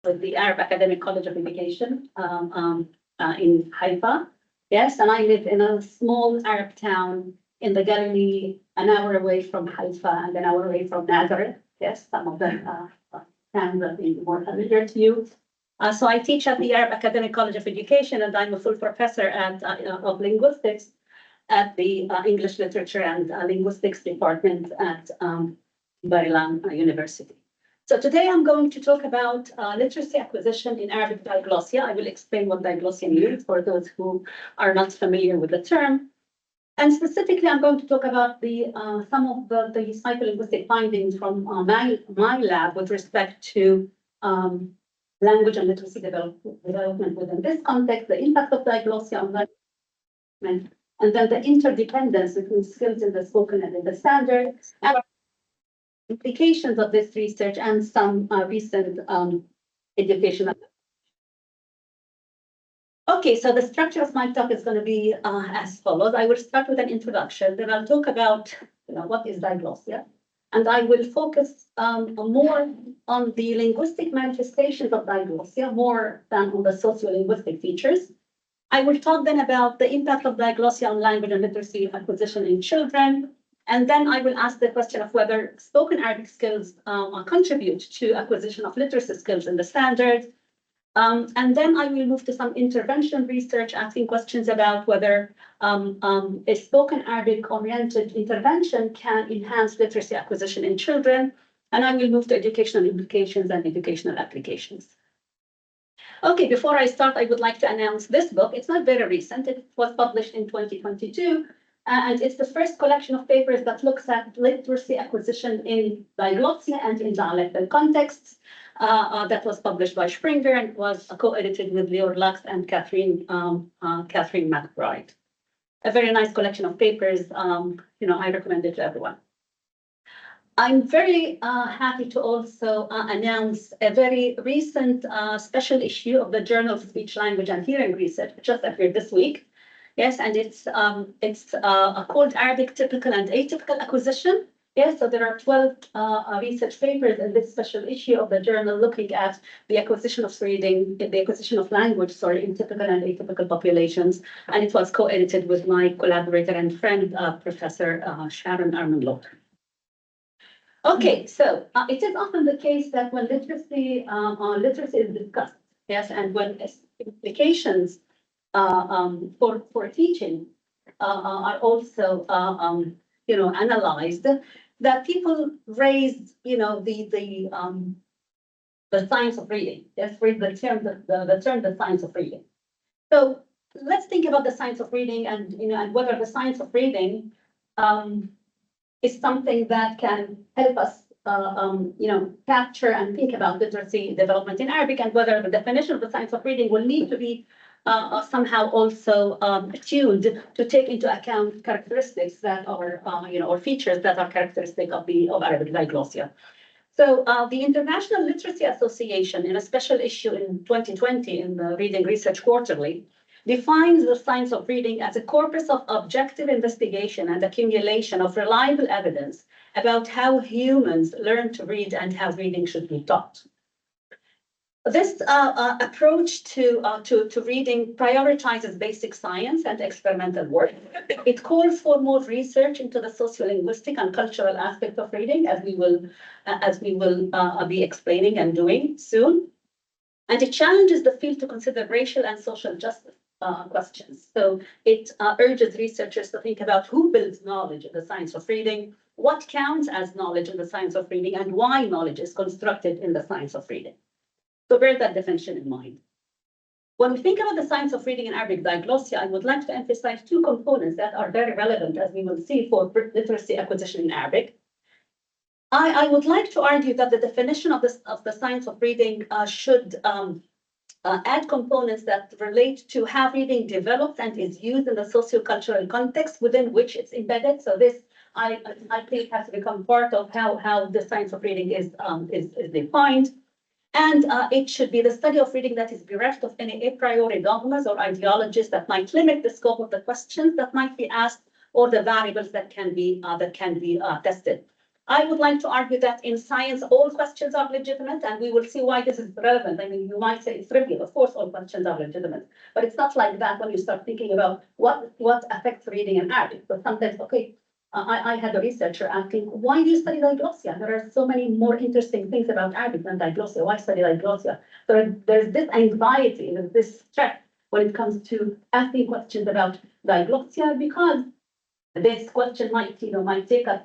with the Arab Academic College of Education in Haifa. Yes, and I live in a small Arab town in the Galilee, an hour away from Haifa and an hour away from Nazareth. Yes, some of them towns are being more familiar to you. So I teach at the Arab Academic College of Education, and I'm a full professor of linguistics at the English Literature and Linguistics Department at Bar-Ilan University. So today I'm going to talk about literacy acquisition in Arabic diglossia. I will explain what diglossia means for those who are not familiar with the term. And specifically, I'm going to talk about some of the psycholinguistic findings from my lab with respect to language and literacy development within this context, the impact of diglossia on development, and then the interdependence between skills in the spoken and in the standard, and implications of this research and some recent educational. Okay, so the structure of my talk is going to be as follows. I will start with an introduction, then I'll talk about what is diglossia, and I will focus more on the linguistic manifestations of diglossia more than on the sociolinguistic features. I will talk then about the impact of diglossia on language and literacy acquisition in children, and then I will ask the question of whether spoken Arabic skills contribute to acquisition of literacy skills in the standard. And then I will move to some intervention research, asking questions about whether a spoken Arabic-oriented intervention can enhance literacy acquisition in children. And I will move to educational implications and educational applications. Okay, before I start, I would like to announce this book. It's not very recent. It was published in 2022. And it's the first collection of papers that looks at literacy acquisition in diglossia and in dialectal contexts. That was published by Springer and was co-edited with Leor Lux and Catherine McBride. A very nice collection of papers. I recommend it to everyone. I'm very happy to also announce a very recent special issue of the Journal of Speech, Language and Hearing Research, which just appeared this week. Yes, and it's called Arabic Typical and Atypical Acquisition. Yes, so there are 12 research papers in this special issue of the journal looking at the acquisition of reading, the acquisition of language, in typical and atypical populations. And it was co-edited with my collaborator and friend, Professor Sharon Arman-Lotter. Okay, so it is often the case that when literacy is discussed, yes, and when implications for teaching are also analyzed, that people raise the science of reading. Yes, raise the term the science of reading. So let's think about the science of reading and whether the science of reading is something that can help us capture and think about literacy development in Arabic, and whether the definition of the science of reading will need to be somehow also tuned to take into account characteristics that are, or features that are characteristic of Arabic diglossia. So the International Literacy Association, in a special issue in 2020 in the Reading Research Quarterly, defines the science of reading as a corpus of objective investigation and accumulation of reliable evidence about how humans learn to read and how reading should be taught. This approach to reading prioritizes basic science and experimental work. It calls for more research into the sociolinguistic and cultural aspects of reading, as we will be explaining and doing soon. And it challenges the field to consider racial and social justice questions. So it urges researchers to think about who builds knowledge in the science of reading, what counts as knowledge in the science of reading, and why knowledge is constructed in the science of reading. So bear that definition in mind. When we think about the science of reading in Arabic diglossia, I would like to emphasize two components that are very relevant, as we will see, for literacy acquisition in Arabic. I would like to argue that the definition of the science of reading should add components that relate to how reading develops and is used in the sociocultural context within which it's embedded. So this, I think, has to become part of how the science of reading is defined. And it should be the study of reading that is bereft of any a priori dogmas or ideologies that might limit the scope of the questions that might be asked or the variables that can be tested. I would like to argue that in science, all questions are legitimate, and we will see why this is relevant. I mean, you might say it's trivial. Of course, all questions are legitimate, but it's not like that when you start thinking about what affects reading in Arabic. But sometimes, okay, I had a researcher asking, why do you study diglossia? There are so many more interesting things about Arabic than diglossia. Why study diglossia? So there's this anxiety, there's this stress when it comes to asking questions about diglossia, because this question might take us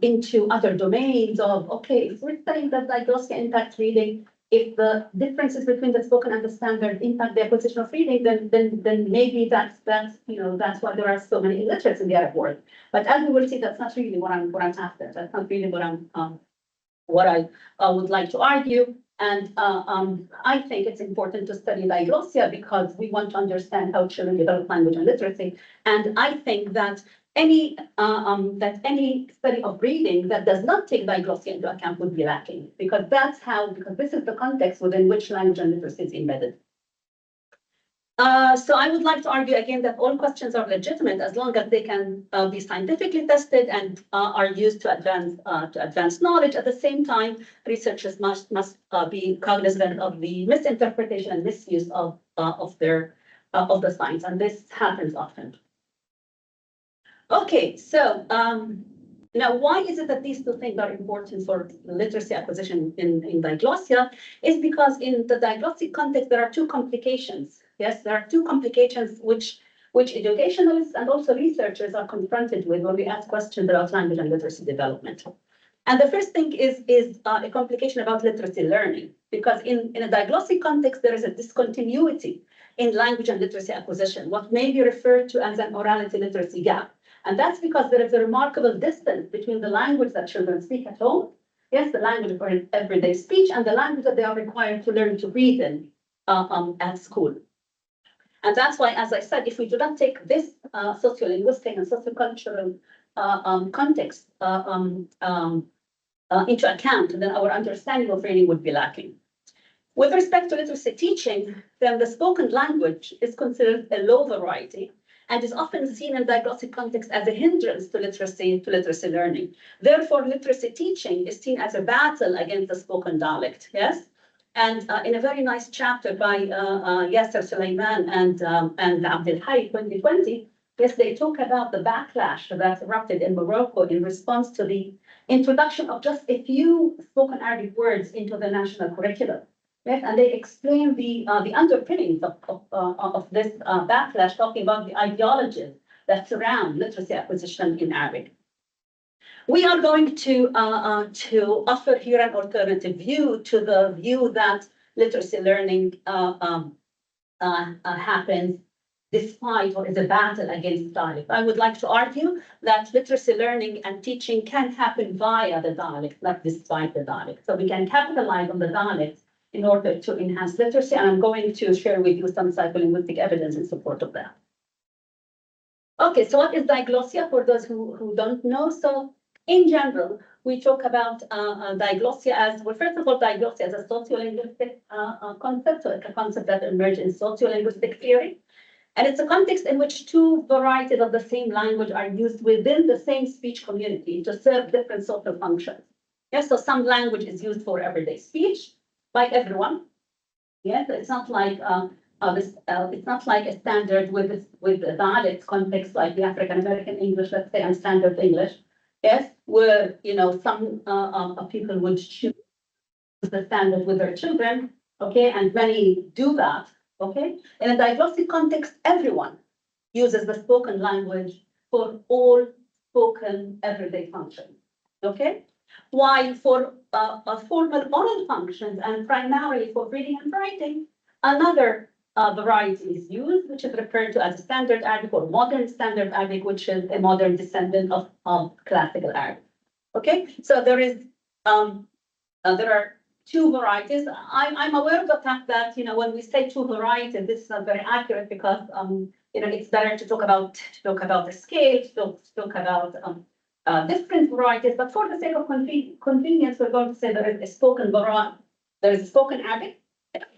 into other domains of, okay, if we're studying that diglossia impacts reading, if the differences between the spoken and the standard impact the acquisition of reading, then maybe that's why there are so many illiterates in the Arab world. But as we will see, that's not really what I'm after. That's not really what I would like to argue. And I think it's important to study diglossia because we want to understand how children develop language and literacy. And I think that any study of reading that does not take diglossia into account would be lacking, because this is the context within which language and literacy is embedded. So I would like to argue again that all questions are legitimate as long as they can be scientifically tested and are used to advance knowledge. At the same time, researchers must be cognizant of the misinterpretation and misuse of the science, and this happens often. Okay, so now why is it that these two things are important for literacy acquisition in diglossia? Is because in the diglossic context there are two complications. Yes, there are two complications which educationalists and also researchers are confronted with when we ask questions about language and literacy development. And the first thing is a complication about literacy learning, because in a diglossic context, there is a discontinuity in language and literacy acquisition, what may be referred to as an orality literacy gap. And that's because there is a remarkable distance between the language that children speak at home, yes, the language of everyday speech, and the language that they are required to learn to read in at school. And that's why, as I said, if we do not take this sociolinguistic and sociocultural context into account, then our understanding of reading would be lacking. With respect to literacy teaching, then the spoken language is considered a low variety and is often seen in diglossic context as a hindrance to literacy learning. Therefore, literacy teaching is seen as a battle against the spoken dialect, yes? And in a very nice chapter by Yasser Suleiman and Abdel Hayy 2020, yes, they talk about the backlash that erupted in Morocco in response to the introduction of just a few spoken Arabic words into the national curriculum. Yes, and they explain the underpinnings of this backlash, talking about the ideologies that surround literacy acquisition in Arabic. We are going to offer here an alternative view to the view that literacy learning happens despite or is a battle against dialect. I would like to argue that literacy learning and teaching can happen via the dialect, not despite the dialect. So we can capitalize on the dialect in order to enhance literacy, and I'm going to share with you some psycholinguistic evidence in support of that. Okay, so what is diglossia for those who don't know? So in general, we talk about diglossia as, well, first of all, diglossia as a sociolinguistic concept. So it's a concept that emerged in sociolinguistic theory. And it's a context in which two varieties of the same language are used within the same speech community to serve different social functions. Yes, so some language is used for everyday speech by everyone. Yes, it's not like it's not like a standard with a dialect context like the African American English, let's say, and standard English. Yes, where some people would choose the standard with their children. Okay, and many do that. Okay, in a diglossic context, everyone uses the spoken language for all spoken everyday functions. Okay, while for formal oral functions and primarily for reading and writing, another variety is used, which is referred to as standard Arabic or modern standard Arabic, which is a modern descendant of classical Arabic. Okay, so there are two varieties. I'm aware of the fact that when we say two varieties, this is not very accurate because it's better to talk about the scale, to talk about different varieties. But for the sake of convenience, we're going to say there is a spoken variety. There is a spoken Arabic,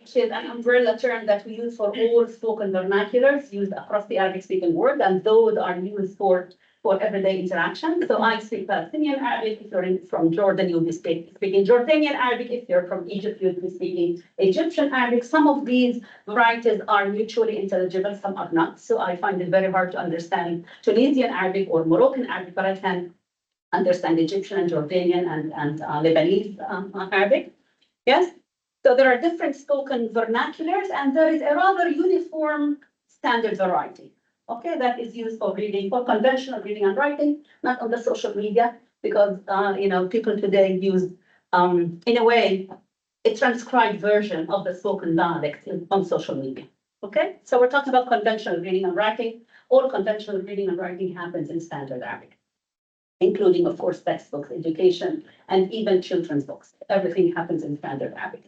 which is an umbrella term that we use for all spoken vernaculars used across the Arabic-speaking world, and those are used for for everyday interaction. So I speak Palestinian Arabic. If you're from Jordan, you'll be speaking Jordanian Arabic. If you're from Egypt, you'll be speaking Egyptian Arabic. Some of these varieties are mutually intelligible, some are not. So I find it very hard to understand Tunisian Arabic or Moroccan Arabic, but I can understand Egyptian and Jordanian and Lebanese Arabic. Yes. So there are different spoken vernaculars, and there is a rather uniform standard variety. Okay, that is used for reading, for conventional reading and writing, not on the social media, because people today use, in a way, a transcribed version of the spoken dialect on social media. Okay, so we're talking about conventional reading and writing. All conventional reading and writing happens in standard Arabic, including, of course, textbooks, education, and even children's books. Everything happens in standard Arabic.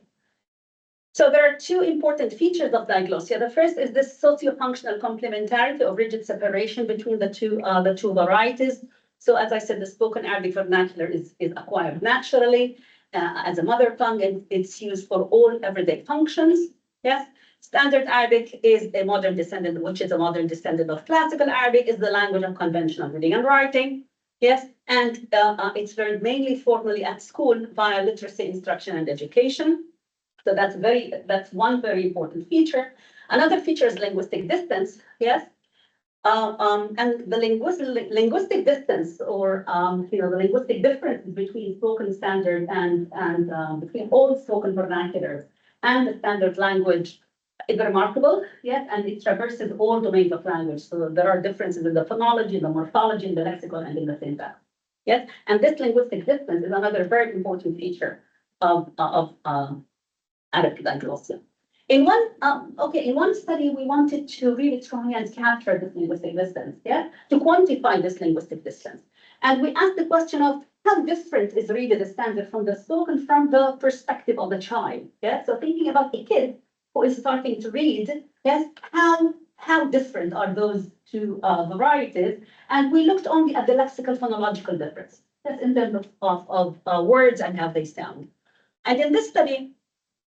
So there are two important features of diglossia. The first is this socio-functional complementarity or rigid separation between the two varieties. So as I said, the spoken Arabic vernacular is acquired naturally as a mother tongue, and it's used for all everyday functions. Yes. Standard Arabic is a modern descendant, which is a modern descendant of classical Arabic, is the language of conventional reading and writing. Yes, and it's learned mainly formally at school via literacy instruction and education. So that's one very important feature. Another feature is linguistic distance. Yes, and the linguistic distance, or the linguistic difference between spoken standard and between all spoken vernaculars and the standard language is remarkable. Yes, and it traverses all domains of language. So there are differences in the phonology, in the morphology, in the lexicon, and in the syntax. Yes, and this linguistic distance is another very important feature of Arabic diglossia. In one study, we wanted to really try and capture this linguistic distance, to quantify this linguistic distance. And we asked the question of how different is really the standard from the spoken from the perspective of the child. So thinking about a kid who is starting to read, how different are those two varieties? And we looked only at the lexical phonological difference, in terms of words and how they sound. And in this study,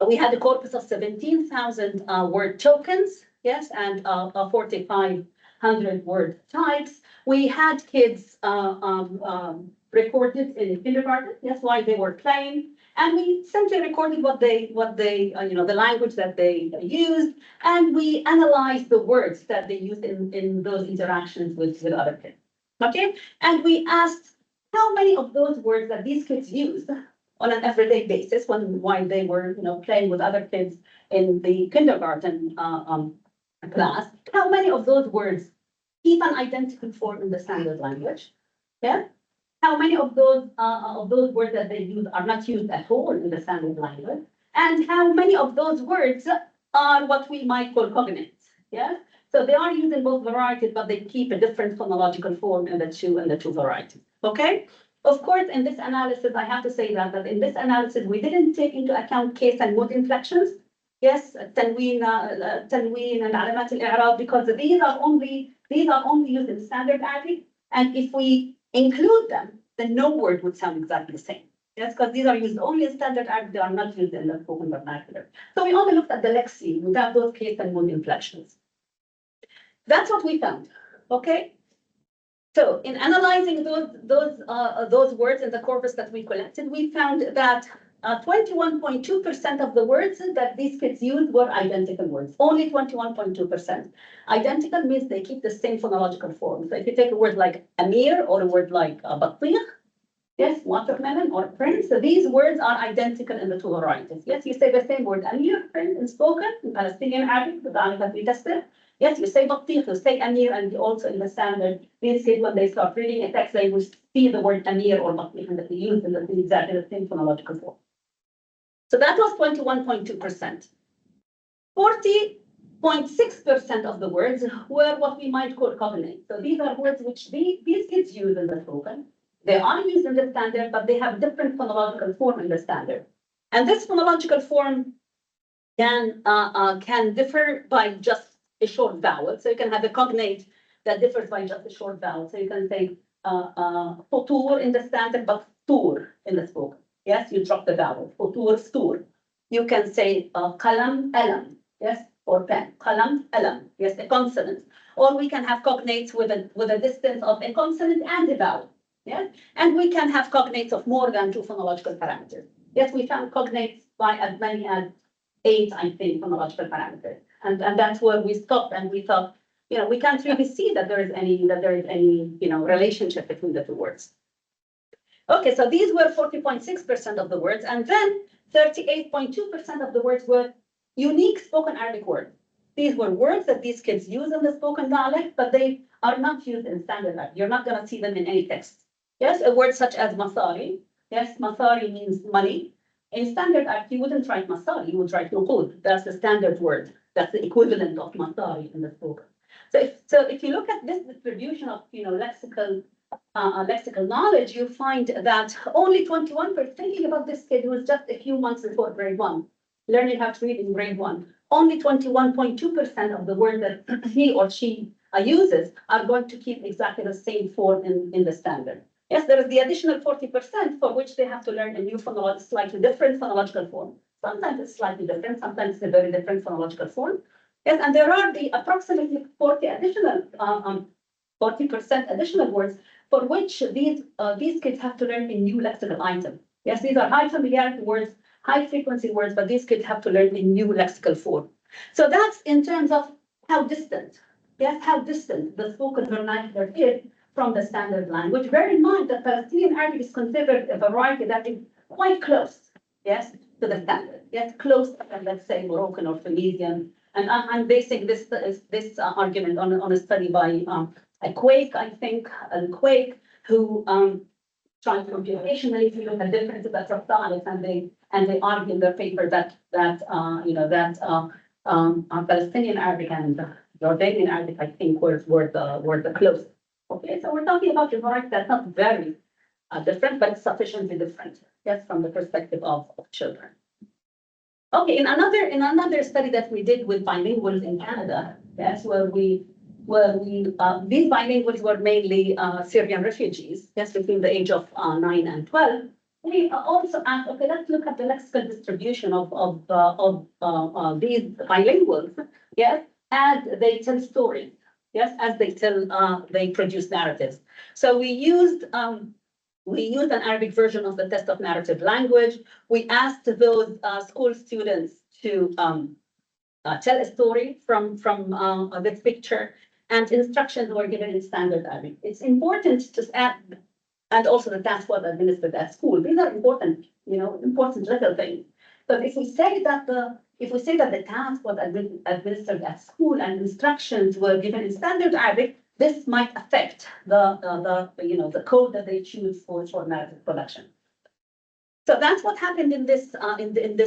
we had a corpus of 17,000 word tokens, and 4,500 word types. We had kids recorded in kindergarten, while they were playing, and we simply recorded what they the language that they used, and we analyzed the words that they used in those interactions with other kids. Okay, and we asked how many of those words that these kids used on an everyday basis while they were playing with other kids in the kindergarten class, how many of those words keep an identical form in the standard language? How many of those words that they use are not used at all in the standard language? And how many of those words are what we might call cognates? So they are used in both varieties, but they keep a different phonological form in the two varieties. Okay. Of course, in this analysis, I have to say that in this analysis, we didn't take into account case and mood inflections. Tanween and alamat al-i'rab, because these are only used in standard Arabic. And if we include them, then no word would sound exactly the same. Because these are used only in standard Arabic, they are not used in the spoken vernacular. So we only looked at the lexeme without those case and mood inflections. That's what we found. Okay. So in analyzing those words in the corpus that we collected, we found that 21.2% of the words that these kids used were identical words. Only 21.2%. Identical means they keep the same phonological form. So if you take a word like Amir or a word like Battiq, watermelon or prince, so these words are identical in the two varieties. You say the same word Amir, prince in spoken, in Palestinian Arabic, the dialect that we tested. You say Battiq, you say Amir, and also in the standard, these kids, when they start reading a text, they will see the word Amir or Battiq that they use in exactly the same phonological form. So that was 21.2%. 40.6% of the words were what we might call cognates. So these are words which these kids use in the spoken. They are used in the standard, but they have different phonological form in the standard. And this phonological form can differ by just a short vowel. So you can have a cognate that differs by just a short vowel. So you can say futur in the standard, but tur in the spoken. You drop the vowel. Futur, stur. You can say qalam, alam. or pen, qalam, alam, yes, a consonant. Or we can have cognates with a distance of a consonant and a vowel, yes? And we can have cognates of more than 2 phonological parameters. Yes, we found cognates by as many as 8, I think, phonological parameters. And that's where we stopped and we thought, we can't really see that there is any, relationship between the two words. Okay, so these were 40.6% of the words, and then 38.2% of the words were unique spoken Arabic words. These were words that these kids use in the spoken dialect, but they are not used in standard Arabic. You're not going to see them in any text. Yes, a word such as masari. Yes, masari means money. In standard Arabic, you wouldn't write masari, you would write nuqud. That's the standard word. That's the equivalent of masari in the spoken. So if you look at this distribution of lexical knowledge, you find that only 21%, thinking about this kid who was just a few months before grade 1, learning how to read in grade 1, only 21.2% of the words that he or she uses are going to keep exactly the same form in the standard. Yes, there is the additional 40% for which they have to learn a new slightly different phonological form. Sometimes it's slightly different, sometimes it's a very different phonological form. Yes, and there are the approximately 40% additional words for which these kids have to learn a new lexical item. Yes, these are high familiarity words, high frequency words, but these kids have to learn a new lexical form. So that's in terms of how distant, how distant the spoken vernacular is from the standard language. Bear in mind that Palestinian Arabic is considered a variety that is quite close, to the standard. Yes, close to, let's say, Moroccan or Tunisian. And I'm basing this argument on a study by Quake, I think, and Quake, who tried to computationally to look at differences across dialects, and they argue in their paper that Palestinian Arabic and Jordanian Arabic, I think, were the closest. Okay, so we're talking about a variety that's not very different, but sufficiently different, yes, from the perspective of children. Okay, in another study that we did with bilinguals in Canada, yes, where these bilinguals were mainly Syrian refugees, yes, between the age of 9 and 12. We also asked, okay, let's look at the lexical distribution of these bilinguals, yes, as they tell stories, yes, as they produce narratives. So we used an Arabic version of the test of narrative language. We asked those school students to tell a story from this picture, and instructions were given in standard Arabic. It's important to add, and also the task was administered at school. These are important, important little things. But if we say that the task was administered at school and instructions were given in standard Arabic, this might affect the code that they choose for narrative production. So that's what happened in this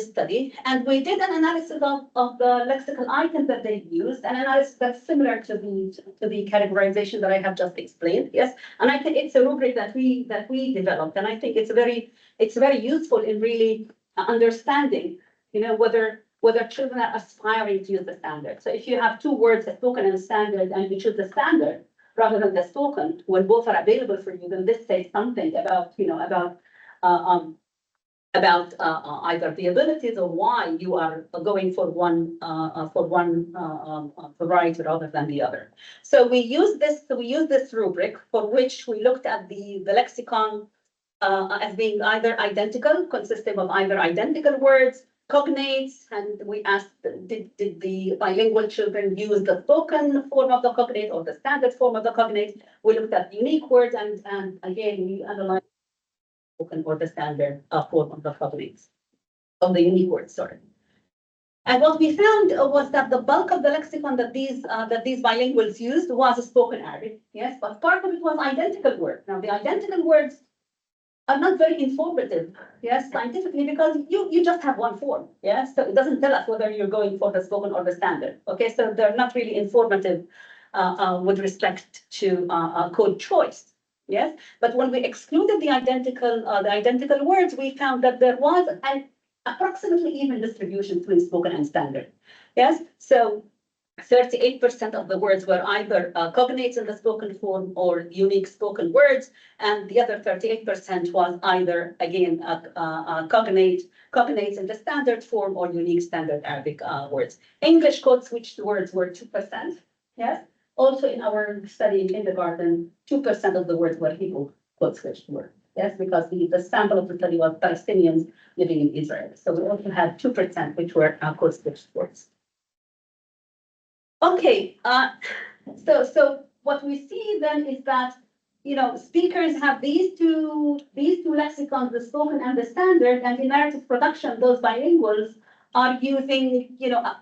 study, and we did an analysis of the lexical items that they used, an analysis that's similar to the categorization that I have just explained. Yes, and I think it's a rubric that we developed, and I think it's very useful in really understanding, whether children are aspiring to use the standard. So if you have two words, a spoken and a standard, and you choose the standard rather than the spoken, when both are available for you, then this says something about either the abilities or why you are going for one variety rather than the other. So we use this rubric for which we looked at the lexicon as being either identical, consisting of either identical words, cognates, and we asked, did the bilingual children use the spoken form of the cognate or the standard form of the cognate? We looked at unique words, and again, we analyzed the spoken or the standard form of the cognates, of the unique words, sorry. And what we found was that the bulk of the lexicon that these bilinguals used was a spoken Arabic, yes, but part of it was identical words. Now, the identical words are not very informative, yes, scientifically, because you just have one form, yes, so it doesn't tell us whether you're going for the spoken or the standard, okay, so they're not really informative with respect to code choice, yes, but when we excluded the identical words, we found that there was an approximately even distribution between spoken and standard, yes, so 38% of the words were either cognates in the spoken form or unique spoken words, and the other 38% was either, again, cognates in the standard form or unique standard Arabic words. English code switched words were 2%. Yes. Also in our study in kindergarten, 2% of the words were Hebrew code switched words. Yes, because the sample of the study was Palestinians living in Israel. So we also had 2% which were code switched words. Okay, so what we see then is that, you know, speakers have these two lexicons, the spoken and the standard, and in narrative production, those bilinguals are using, you know,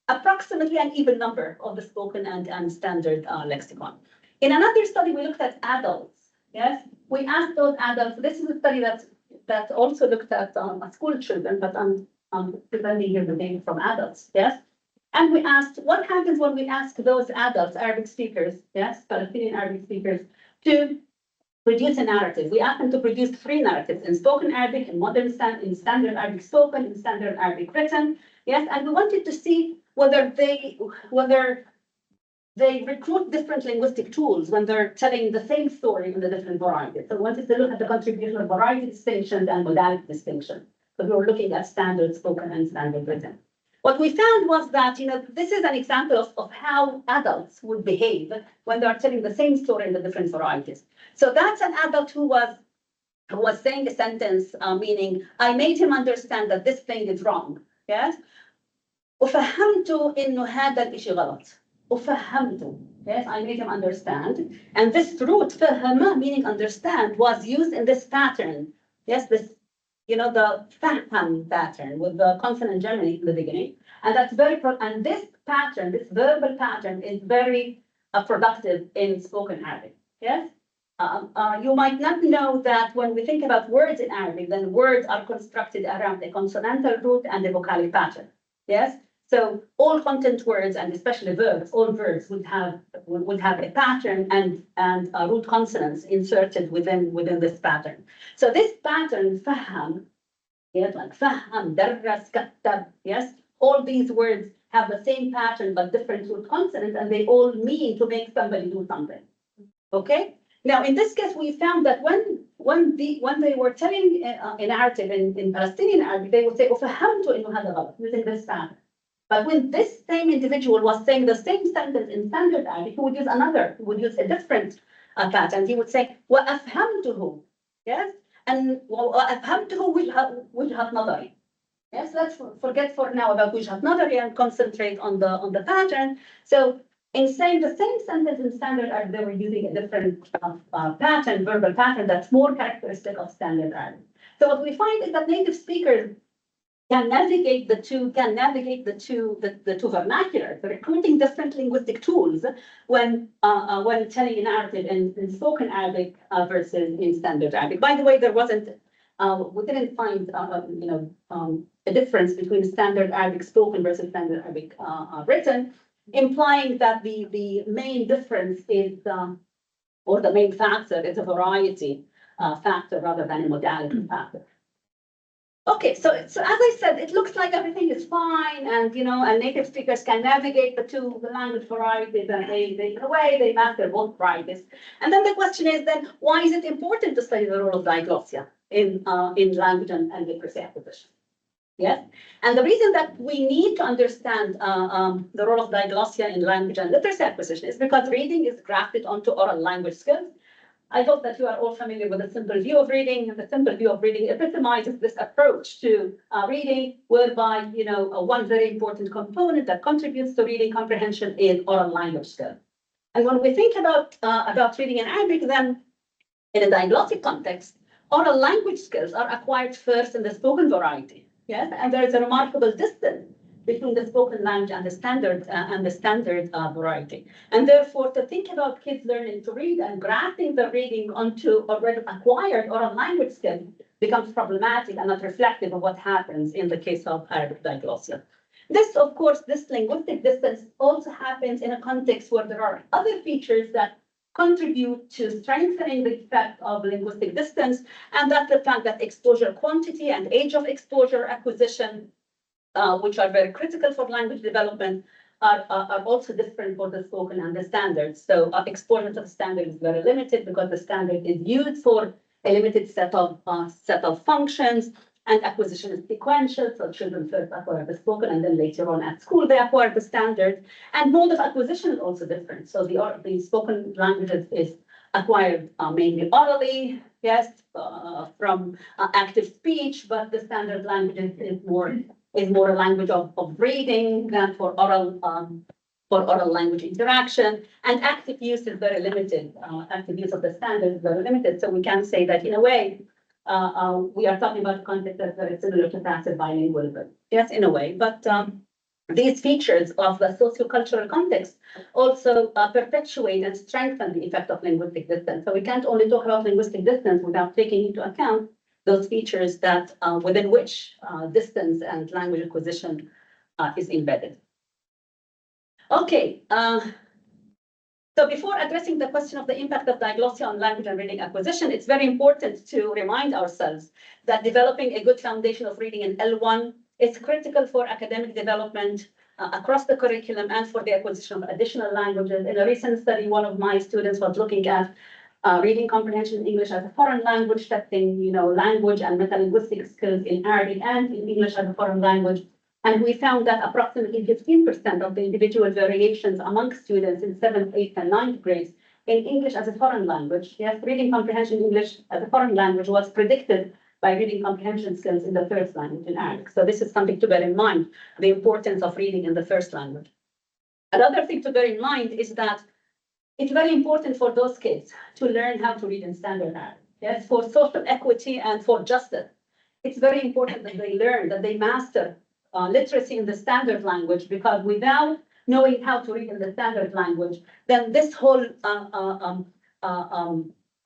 approximately an even number of the spoken and standard lexicon. In another study, we looked at adults. Yes, we asked those adults. This is a study that also looked at school children, but I'm presenting here the data from adults. Yes. And we asked, what happens when we ask those adults, Arabic speakers, yes, Palestinian Arabic speakers, to produce a narrative? We asked them to produce 3 narratives: in spoken Arabic, in in standard Arabic spoken, in standard Arabic written, yes. And we wanted to see whether they recruit different linguistic tools when they're telling the same story in the different varieties. So we wanted to look at the contribution of variety distinctions and modality distinction. So we were looking at standard spoken and standard written. What we found was that, you know, this is an example of how adults would behave when they are telling the same story in the different varieties. So that's an adult who was saying a sentence, meaning, I made him understand that this thing is wrong. Yes? وفهمته إنه هذا الإشي غلط. وفهمته. Yes, I made him understand. And this root, فهم, meaning understand, was used in this pattern. Yes, this, you know, the fahm pattern with the consonant Germany in the beginning. And that's and this pattern, this verbal pattern is very productive in spoken Arabic. Yes. You might not know that when we think about words in Arabic, then words are constructed around a consonantal root and a vocalic pattern. Yes. So all content words, and especially verbs, all verbs would have a pattern and root consonants inserted within this pattern. So this pattern, faham, yes, like faham, darras, kattab, yes, all these words have the same pattern but different root consonants, and they all mean to make somebody do something. Okay. Now, in this case, we found that when they were telling a narrative in Palestinian Arabic, they would say, "Ufahamtu innu hada ghalat," using this pattern. But when this same individual was saying the same sentence in standard Arabic, he would use a different pattern. He would say, وَأَفْهَمْتُهُ, yes? And وَأَفْهَمْتُهُ وِجْهَةْ نَظَرِي. Yes, let's forget for now about وِجْهَةْ نَظَرِي and concentrate on the pattern. So in saying the same sentence in standard Arabic, they were using a different pattern, verbal pattern that's more characteristic of standard Arabic. So what we find is that native speakers can navigate the two vernaculars, recruiting different linguistic tools when telling a narrative in spoken Arabic versus in standard Arabic. By the way, there wasn't, we didn't find, a difference between standard Arabic spoken versus standard Arabic written, implying that the main difference is, or the main factor is a variety factor rather than a modality factor. Okay, so as I said, it looks like everything is fine, and and native speakers can navigate the language varieties, and they in a way they master both varieties. And then the question is then, why is it important to study the role of diglossia in language and literacy acquisition? Yes, and the reason that we need to understand the role of diglossia in language and literacy acquisition is because reading is grafted onto oral language skills. I hope that you are all familiar with the simple view of reading. The simple view of reading epitomizes this approach to reading, whereby one very important component that contributes to reading comprehension is oral language skill. And when we think about reading in Arabic, then in a diglossic context, oral language skills are acquired first in the spoken variety. Yes, and there is a remarkable distance between the spoken language and the standard variety. And therefore, to think about kids learning to read and grafting the reading onto already acquired oral language skills becomes problematic and not reflective of what happens in the case of Arabic diglossia. This, of course, this linguistic distance also happens in a context where there are other features that contribute to strengthening the effect of linguistic distance, and that's the fact that exposure quantity and age of exposure acquisition, which are very critical for language development, are also different for the spoken and the standard. So exposure to the standard is very limited because the standard is used for a limited set of functions, and acquisition is sequential. So children first acquire the spoken, and then later on at school they acquire the standard. And mode of acquisition is also different. So the spoken language is acquired mainly orally, yes, from active speech, but the standard language is more a language of reading than for oral language interaction. And active use is very limited. Active use of the standard is very limited. So we can say that in a way, we are talking about a context that's very similar to passive bilingualism. Yes, in a way, but these features of the sociocultural context also perpetuate and strengthen the effect of linguistic distance. So we can't only talk about linguistic distance without taking into account those features that within which distance and language acquisition is embedded. Okay, so before addressing the question of the impact of diglossia on language and reading acquisition, it's very important to remind ourselves that developing a good foundation of reading in L1 is critical for academic development across the curriculum and for the acquisition of additional languages. In a recent study, one of my students was looking at reading comprehension in English as a foreign language, testing, language and metalinguistic skills in Arabic and in English as a foreign language. And we found that approximately 15% of the individual variations among students in 7th, 8th, and 9th grades in English as a foreign language, yes, reading comprehension in English as a foreign language was predicted by reading comprehension skills in the first language in Arabic. So this is something to bear in mind, the importance of reading in the first language. Another thing to bear in mind is that it's very important for those kids to learn how to read in standard Arabic. Yes, for social equity and for justice. It's very important that they learn, that they master literacy in the standard language, because without knowing how to read in the standard language, then this whole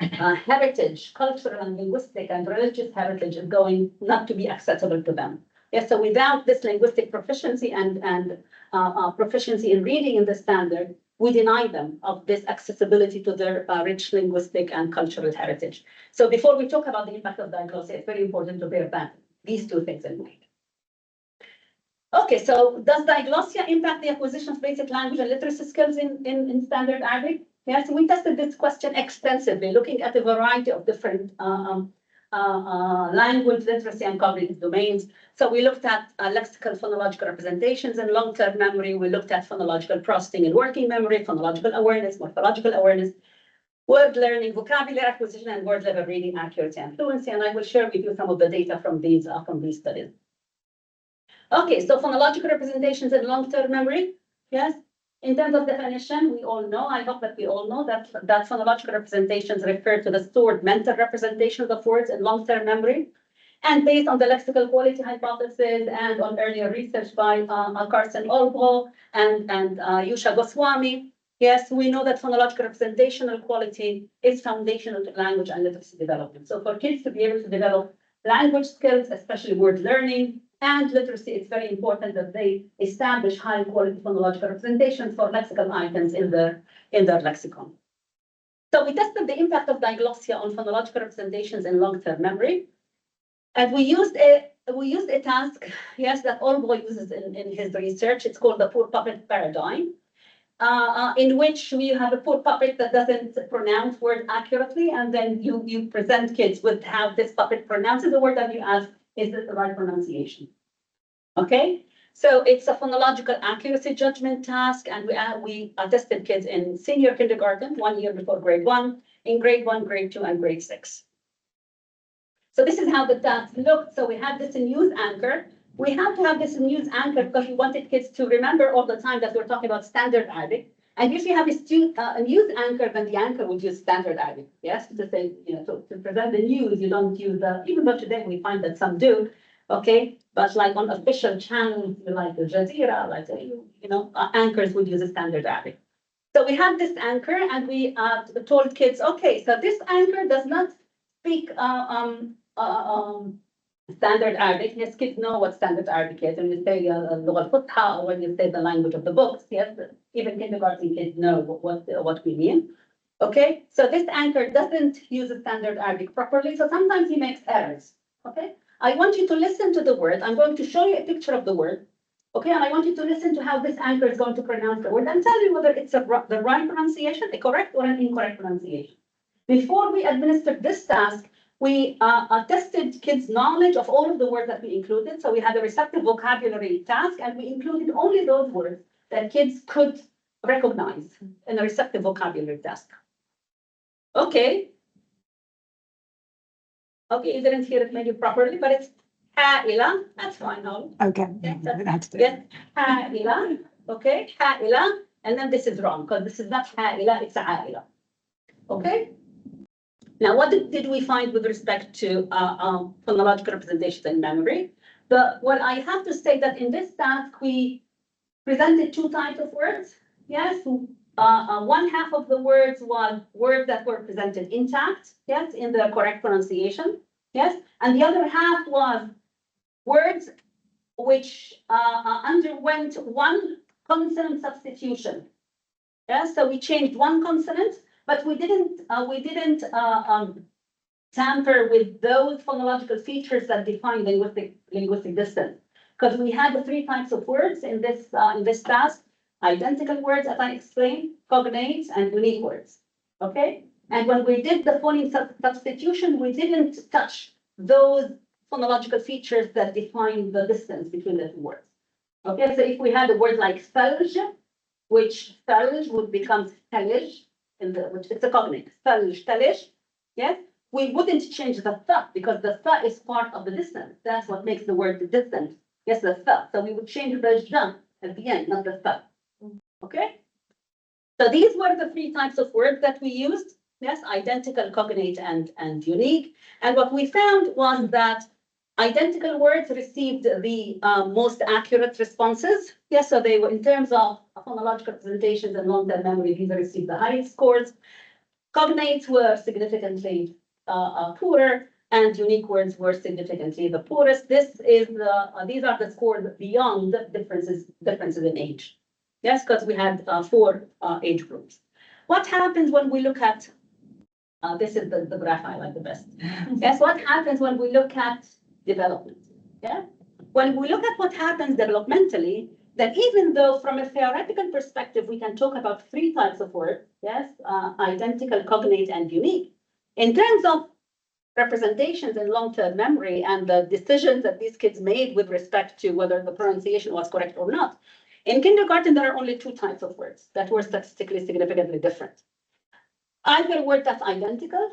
heritage, cultural and linguistic and religious heritage is going not to be accessible to them. Yes, so without this linguistic proficiency and proficiency in reading in the standard, we deny them of this accessibility to their rich linguistic and cultural heritage. So before we talk about the impact of diglossia, it's very important to bear these two things in mind. Okay, so does diglossia impact the acquisition of basic language and literacy skills in standard Arabic? Yes, we tested this question extensively, looking at a variety of different language, literacy, and cognitive domains. So we looked at lexical phonological representations and long-term memory. We looked at phonological processing and working memory, phonological awareness, morphological awareness, word learning, vocabulary acquisition, and word level reading accuracy and fluency. And I will share with you some of the data from these studies. Okay, so phonological representations and long-term memory. Yes, in terms of definition, we all know, I hope that we all know that phonological representations refer to the stored mental representations of words in long-term memory. And based on the lexical quality hypothesis and on earlier research by Carson Olbo and Yusha Goswami, yes, we know that phonological representational quality is foundational to language and literacy development. So for kids to be able to develop language skills, especially word learning, and literacy, it's very important that they establish high quality phonological representations for lexical items in their lexicon. So we tested the impact of diglossia on phonological representations in long-term memory. And we used a task, yes, that Olbo uses in his research. It's called the poor puppet paradigm, in which we have a poor puppet that doesn't pronounce words accurately, and then you present kids with how this puppet pronounces the word, and you ask, is this the right pronunciation? Okay, so it's a phonological accuracy judgment task, and we tested kids in senior kindergarten, 1 year before grade 1, in grade 1, grade 2, and grade 6. So this is how the task looked. So we had this news anchor. We had to have this news anchor because we wanted kids to remember all the time that we're talking about standard Arabic. And if you have a news anchor, then the anchor would use standard Arabic. Yes, to say, to present the news, you don't use even though today we find that some do, okay, but like on official channels, like Al Jazeera, like, anchors would use a standard Arabic. So we had this anchor, and we told kids, okay, so this anchor does not speak standard Arabic. Yes, kids know what standard Arabic is. When you say Lugha al-Futha, or when you say the language of the books, yes, even kindergarten kids know what we mean. Okay, so this anchor doesn't use a standard Arabic properly, so sometimes he makes errors. Okay, I want you to listen to the word. I'm going to show you a picture of the word, Okay, and I want you to listen to how this anchor is going to pronounce the word and tell me whether it's the right pronunciation, a correct or an incorrect pronunciation. Before we administered this task, we tested kids' knowledge of all of the words that we included. So we had a receptive vocabulary task, and we included only those words that kids could recognize in a receptive vocabulary task. Okay. Okay, you didn't hear it maybe properly, but it's ha'ila. That's fine now. Okay. Yes, ha'ila. Okay, ha'ila. And then this is wrong because this is not ha'ila, it's ha'ila. Okay. Now, what did we find with respect to phonological representation in memory? Well, I have to say that in this task, we presented two types of words. Yes, one half of the words was words that were presented intact, yes, in the correct pronunciation, yes, and the other half was words which underwent one consonant substitution. Yes, so we changed one consonant, but we didn't tamper with those phonological features that define linguistic distance, because we had the three types of words in this task: identical words, as I explained, cognates, and unique words. Okay, and when we did the phoneme substitution, we didn't touch those phonological features that define the distance between the two words. Okay, so if we had a word like thalj, which thalj would become thalj, which it's a cognate, thalj, thalj, yes, we wouldn't change the th because the th is part of the distance. That's what makes the word distant. Yes, the th. So we would change the j at the end, not the th. Okay. So these were the three types of words that we used. Yes, identical, cognate, and unique. And what we found was that identical words received the most accurate responses. Yes, so they were, in terms of phonological representations and long-term memory, these received the highest scores. Cognates were significantly poorer, and unique words were significantly the poorest. These are the scores beyond differences in age. Yes, because we had 4 age groups. What happens when we look at this is the graph I like the best. Yes, what happens when we look at development? Yeah, when we look at what happens developmentally, that even though from a theoretical perspective we can talk about 3 types of words, yes, identical, cognate, and unique, in terms of representations in long-term memory and the decisions that these kids made with respect to whether the pronunciation was correct or not, in kindergarten there are only 2 types of words that were statistically significantly different. Either a word that's identical,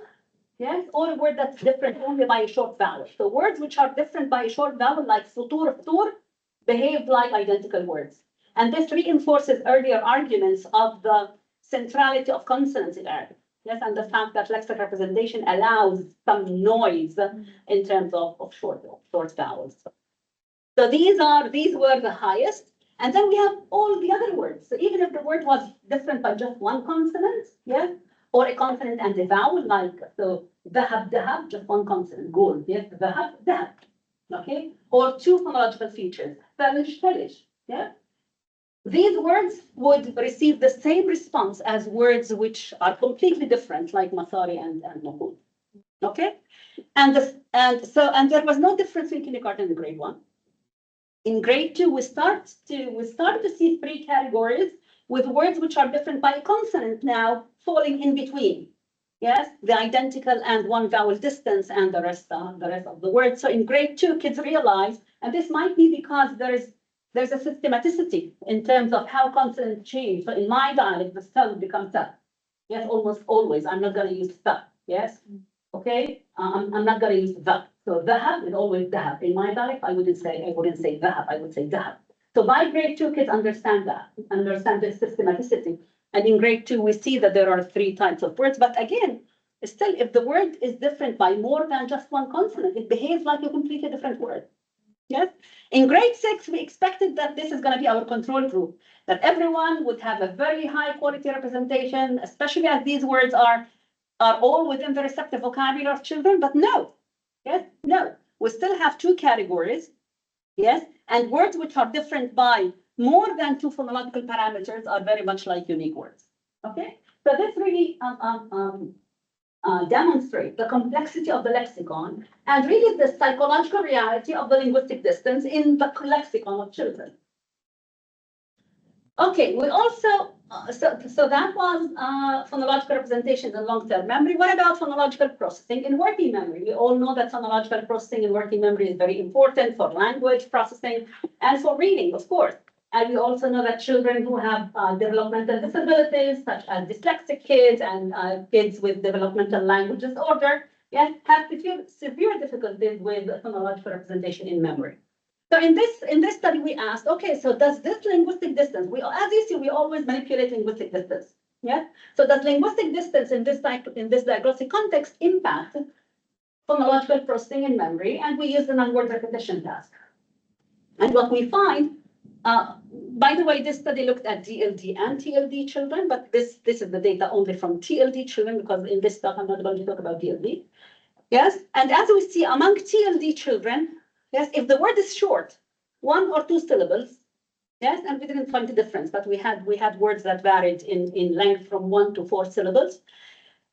yes, or a word that's different only by a short vowel. So words which are different by a short vowel, like futur, futur, behaved like identical words. And this reinforces earlier arguments of the centrality of consonants in Arabic. Yes, and the fact that lexical representation allows some noise in terms of short vowels. So these were the highest. And then we have all the other words. So even if the word was different by just one consonant, yes, or a consonant and a vowel, like so dhahab, dhahab, just one consonant, gold, yes, dhahab, dhahab, okay, or 2 phonological features, thalj, thalj, yeah. These words would receive the same response as words which are completely different, like masari and naqud. Okay, and there was no difference in kindergarten and grade 1. In grade 2, we start to see 3 categories with words which are different by a consonant now falling in between. Yes, the identical and 1 vowel distance and the rest of the words. So in grade 2, kids realize, and this might be because there's a systematicity in terms of how consonants change. So in my dialect, the th becomes th. Yes, almost always. I'm not going to use th. Yes, okay. I'm not going to use the. So dhahab is always dhahab. In my dialect, I wouldn't say dhahab. I would say dhahab. So by grade 2, kids understand the systematicity. And in grade 2, we see that there are 3 types of words. But again, still, if the word is different by more than just 1 consonant, it behaves like a completely different word. Yes. In grade 6, we expected that this is going to be our control group, that everyone would have a very high quality representation, especially as these words are all within the receptive vocabulary of children. But no, yes, no, we still have 2 categories. Yes, and words which are different by more than 2 phonological parameters are very much like unique words. Okay, so this really demonstrates the complexity of the lexicon and really the psychological reality of the linguistic distance in the lexicon of children. Okay, we also, so that was phonological representation in long-term memory. What about phonological processing in working memory? We all know that phonological processing in working memory is very important for language processing and for reading, of course. And we also know that children who have developmental disabilities, such as dyslexic kids and kids with developmental language disorder, yes, have severe difficulties with phonological representation in memory. So in this study, we asked, okay, so does this linguistic distance, as you see, we always manipulate linguistic distance. Yeah. So does linguistic distance in this diagnostic context impact phonological processing in memory? And we use the non-word repetition task. And what we find, by the way, this study looked at DLD and TLD children, but this is the data only from TLD children, because in this talk I'm not going to talk about DLD. Yes, and as we see among TLD children, yes, if the word is short, 1 or 2 syllables, yes, and we didn't find the difference, but we had words that varied in length from 1 to 4 syllables.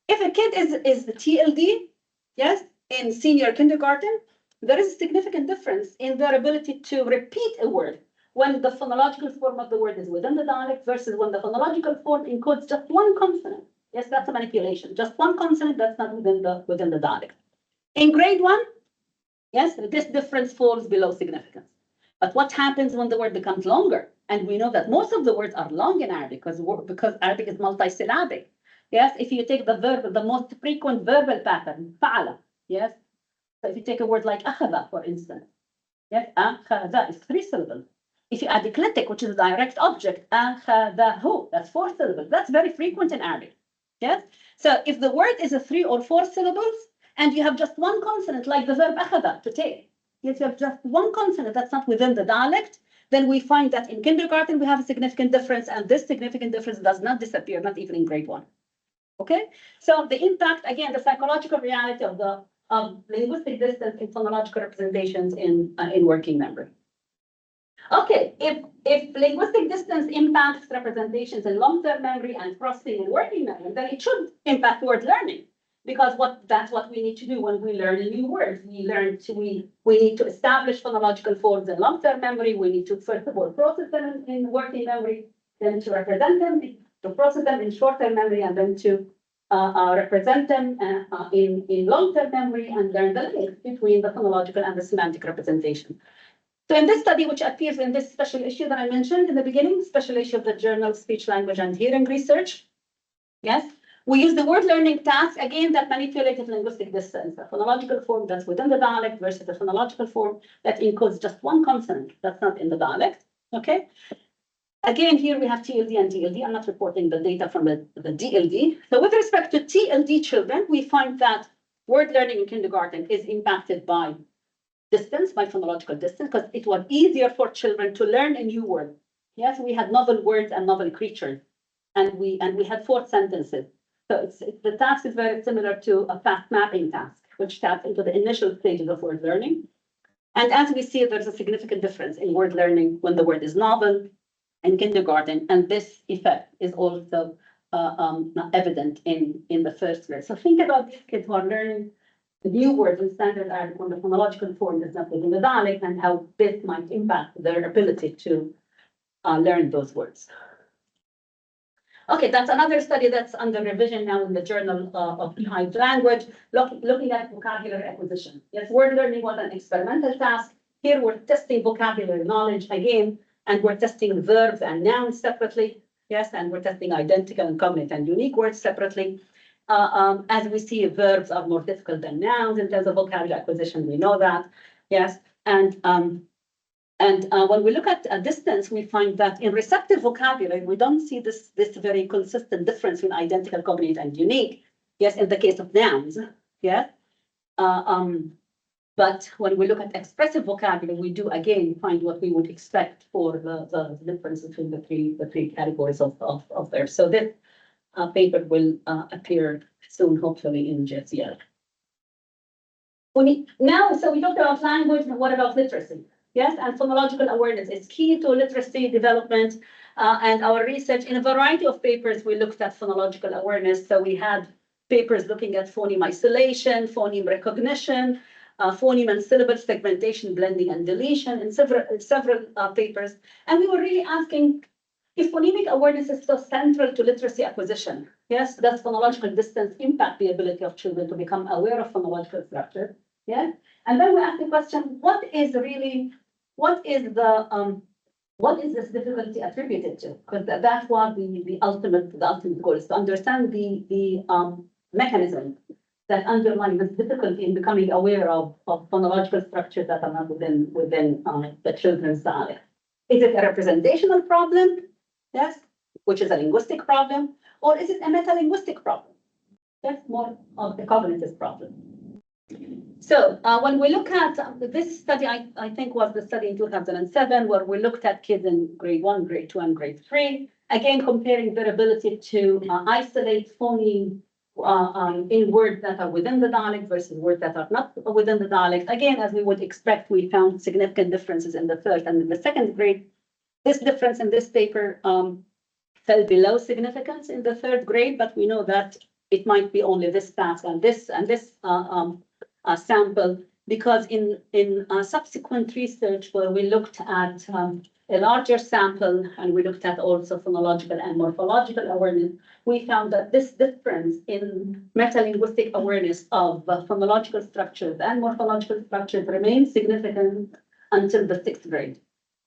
If a kid is the TLD, yes, in senior kindergarten, there is a significant difference in their ability to repeat a word when the phonological form of the word is within the dialect versus when the phonological form encodes just one consonant. Yes, that's a manipulation. Just one consonant that's not within the dialect. In grade 1, yes, this difference falls below significance. But what happens when the word becomes longer? And we know that most of the words are long in Arabic because Arabic is multisyllabic. Yes, if you take the verb, the most frequent verbal pattern, fa'ala, yes. So if you take a word like akhadha, for instance, yes, akhadha is 3 syllables. If you add eclectic, which is a direct object, akhadahu, that's 4 syllables. That's very frequent in Arabic. Yes. So if the word is a 3 or 4 syllables, and you have just one consonant, like the verb akhadha, to take, yes, you have just one consonant that's not within the dialect, then we find that in kindergarten we have a significant difference, and this significant difference does not disappear, not even in grade 1. Okay, so the impact, again, the psychological reality of linguistic distance in phonological representations in working memory. Okay, if linguistic distance impacts representations in long-term memory and processing in working memory, then it should impact word learning, because that's what we need to do when we learn new words. We need to establish phonological forms in long-term memory. We need to first of all process them in working memory, then to represent them, to process them in short-term memory, and then to represent them in long-term memory and learn the link between the phonological and the semantic representation. So in this study, which appears in this special issue that I mentioned in the beginning, special issue of the journal Speech, Language, and Hearing Research, yes, we use the word learning task, again, that manipulated linguistic distance, the phonological form that's within the dialect versus the phonological form that encodes just one consonant that's not in the dialect, okay? Again, here we have TLD and DLD. I'm not reporting the data from the DLD. So with respect to TLD children, we find that word learning in kindergarten is impacted by distance, by phonological distance, because it was easier for children to learn a new word. Yes, we had novel words and novel creatures, and we had 4 sentences. So the task is very similar to a fast mapping task, which taps into the initial stages of word learning. And as we see, there's a significant difference in word learning when the word is novel in kindergarten, and this effect is also evident in the first grade. So think about these kids who are learning the new words in standard Arabic when the phonological form is not within the dialect, and how this might impact their ability to learn those words. Okay, that's another study that's under revision now in the Journal of Behind Language, looking at vocabulary acquisition. Yes, word learning was an experimental task. Here we're testing vocabulary knowledge again, and we're testing verbs and nouns separately. Yes, and we're testing identical and cognate and unique words separately. As we see, verbs are more difficult than nouns in terms of vocabulary acquisition. We know that. Yes, and when we look at distance, we find that in receptive vocabulary, we don't see this very consistent difference in identical, cognate, and unique. Yes, in the case of nouns. Yes. But when we look at expressive vocabulary, we do again find what we would expect for the difference between the three categories of verbs. So this paper will appear soon, hopefully, in JCL. So we talked about language, but what about literacy? Yes, and phonological awareness is key to literacy development. And our research in a variety of papers, we looked at phonological awareness. So we had papers looking at phoneme isolation, phoneme recognition, phoneme and syllable segmentation, blending and deletion, in several papers. And we were really asking, If phonemic awareness is so central to literacy acquisition, yes, does phonological distance impact the ability of children to become aware of phonological structure? Yeah, and then we ask the question: what is this difficulty attributed to? Because that's what the ultimate goal is, to understand the mechanism that underlie this difficulty in becoming aware of phonological structures that are not within the children's dialect. Is it a representational problem? Yes, which is a linguistic problem, or is it a metalinguistic problem? That's more of the cognitive problem. So when we look at this study, I think was the study in 2007, where we looked at kids in grade 1, grade 2, and grade 3, again comparing their ability to isolate phoneme in words that are within the dialect versus words that are not within the dialect. Again, as we would expect, we found significant differences in the third and in the second grade. This difference in this paper fell below significance in the third grade, but we know that it might be only this task and this sample, because in subsequent research where we looked at a larger sample and we looked at also phonological and morphological awareness, we found that this difference in metalinguistic awareness of phonological structures and morphological structures remains significant until the 6th grade.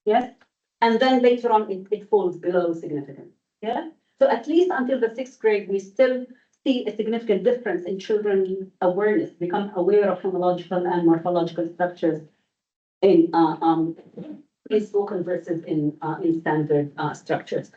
Yes, and then later on it falls below significance. Yeah, so at least until the 6th grade, we still see a significant difference in children's awareness, become aware of phonological and morphological structures in spoken versus in standard structures.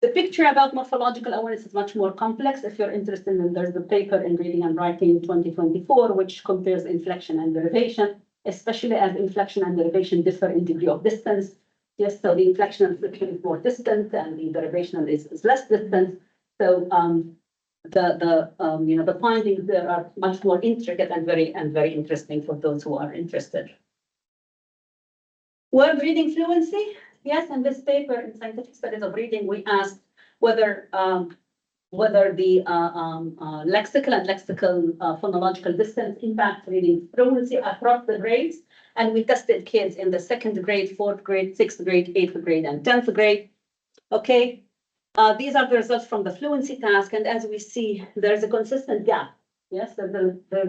The picture about morphological awareness is much more complex. If you're interested, there's the paper in Reading and Writing 2024, which compares inflection and derivation, especially as inflection and derivation differ in degree of distance. Yes, so the inflection and inflection is more distant, and the derivation is less distant. So the findings there are much more intricate and very interesting for those who are interested. Word reading fluency. Yes, in this paper in Scientific Studies of Reading, we asked whether the lexical and lexical phonological distance impact reading fluency across the grades. And we tested kids in the 2nd grade, 4th grade, 6th grade, 8th grade, and 10th grade. Okay, these are the results from the fluency task. And as we see, there's a consistent gap. Yes, there's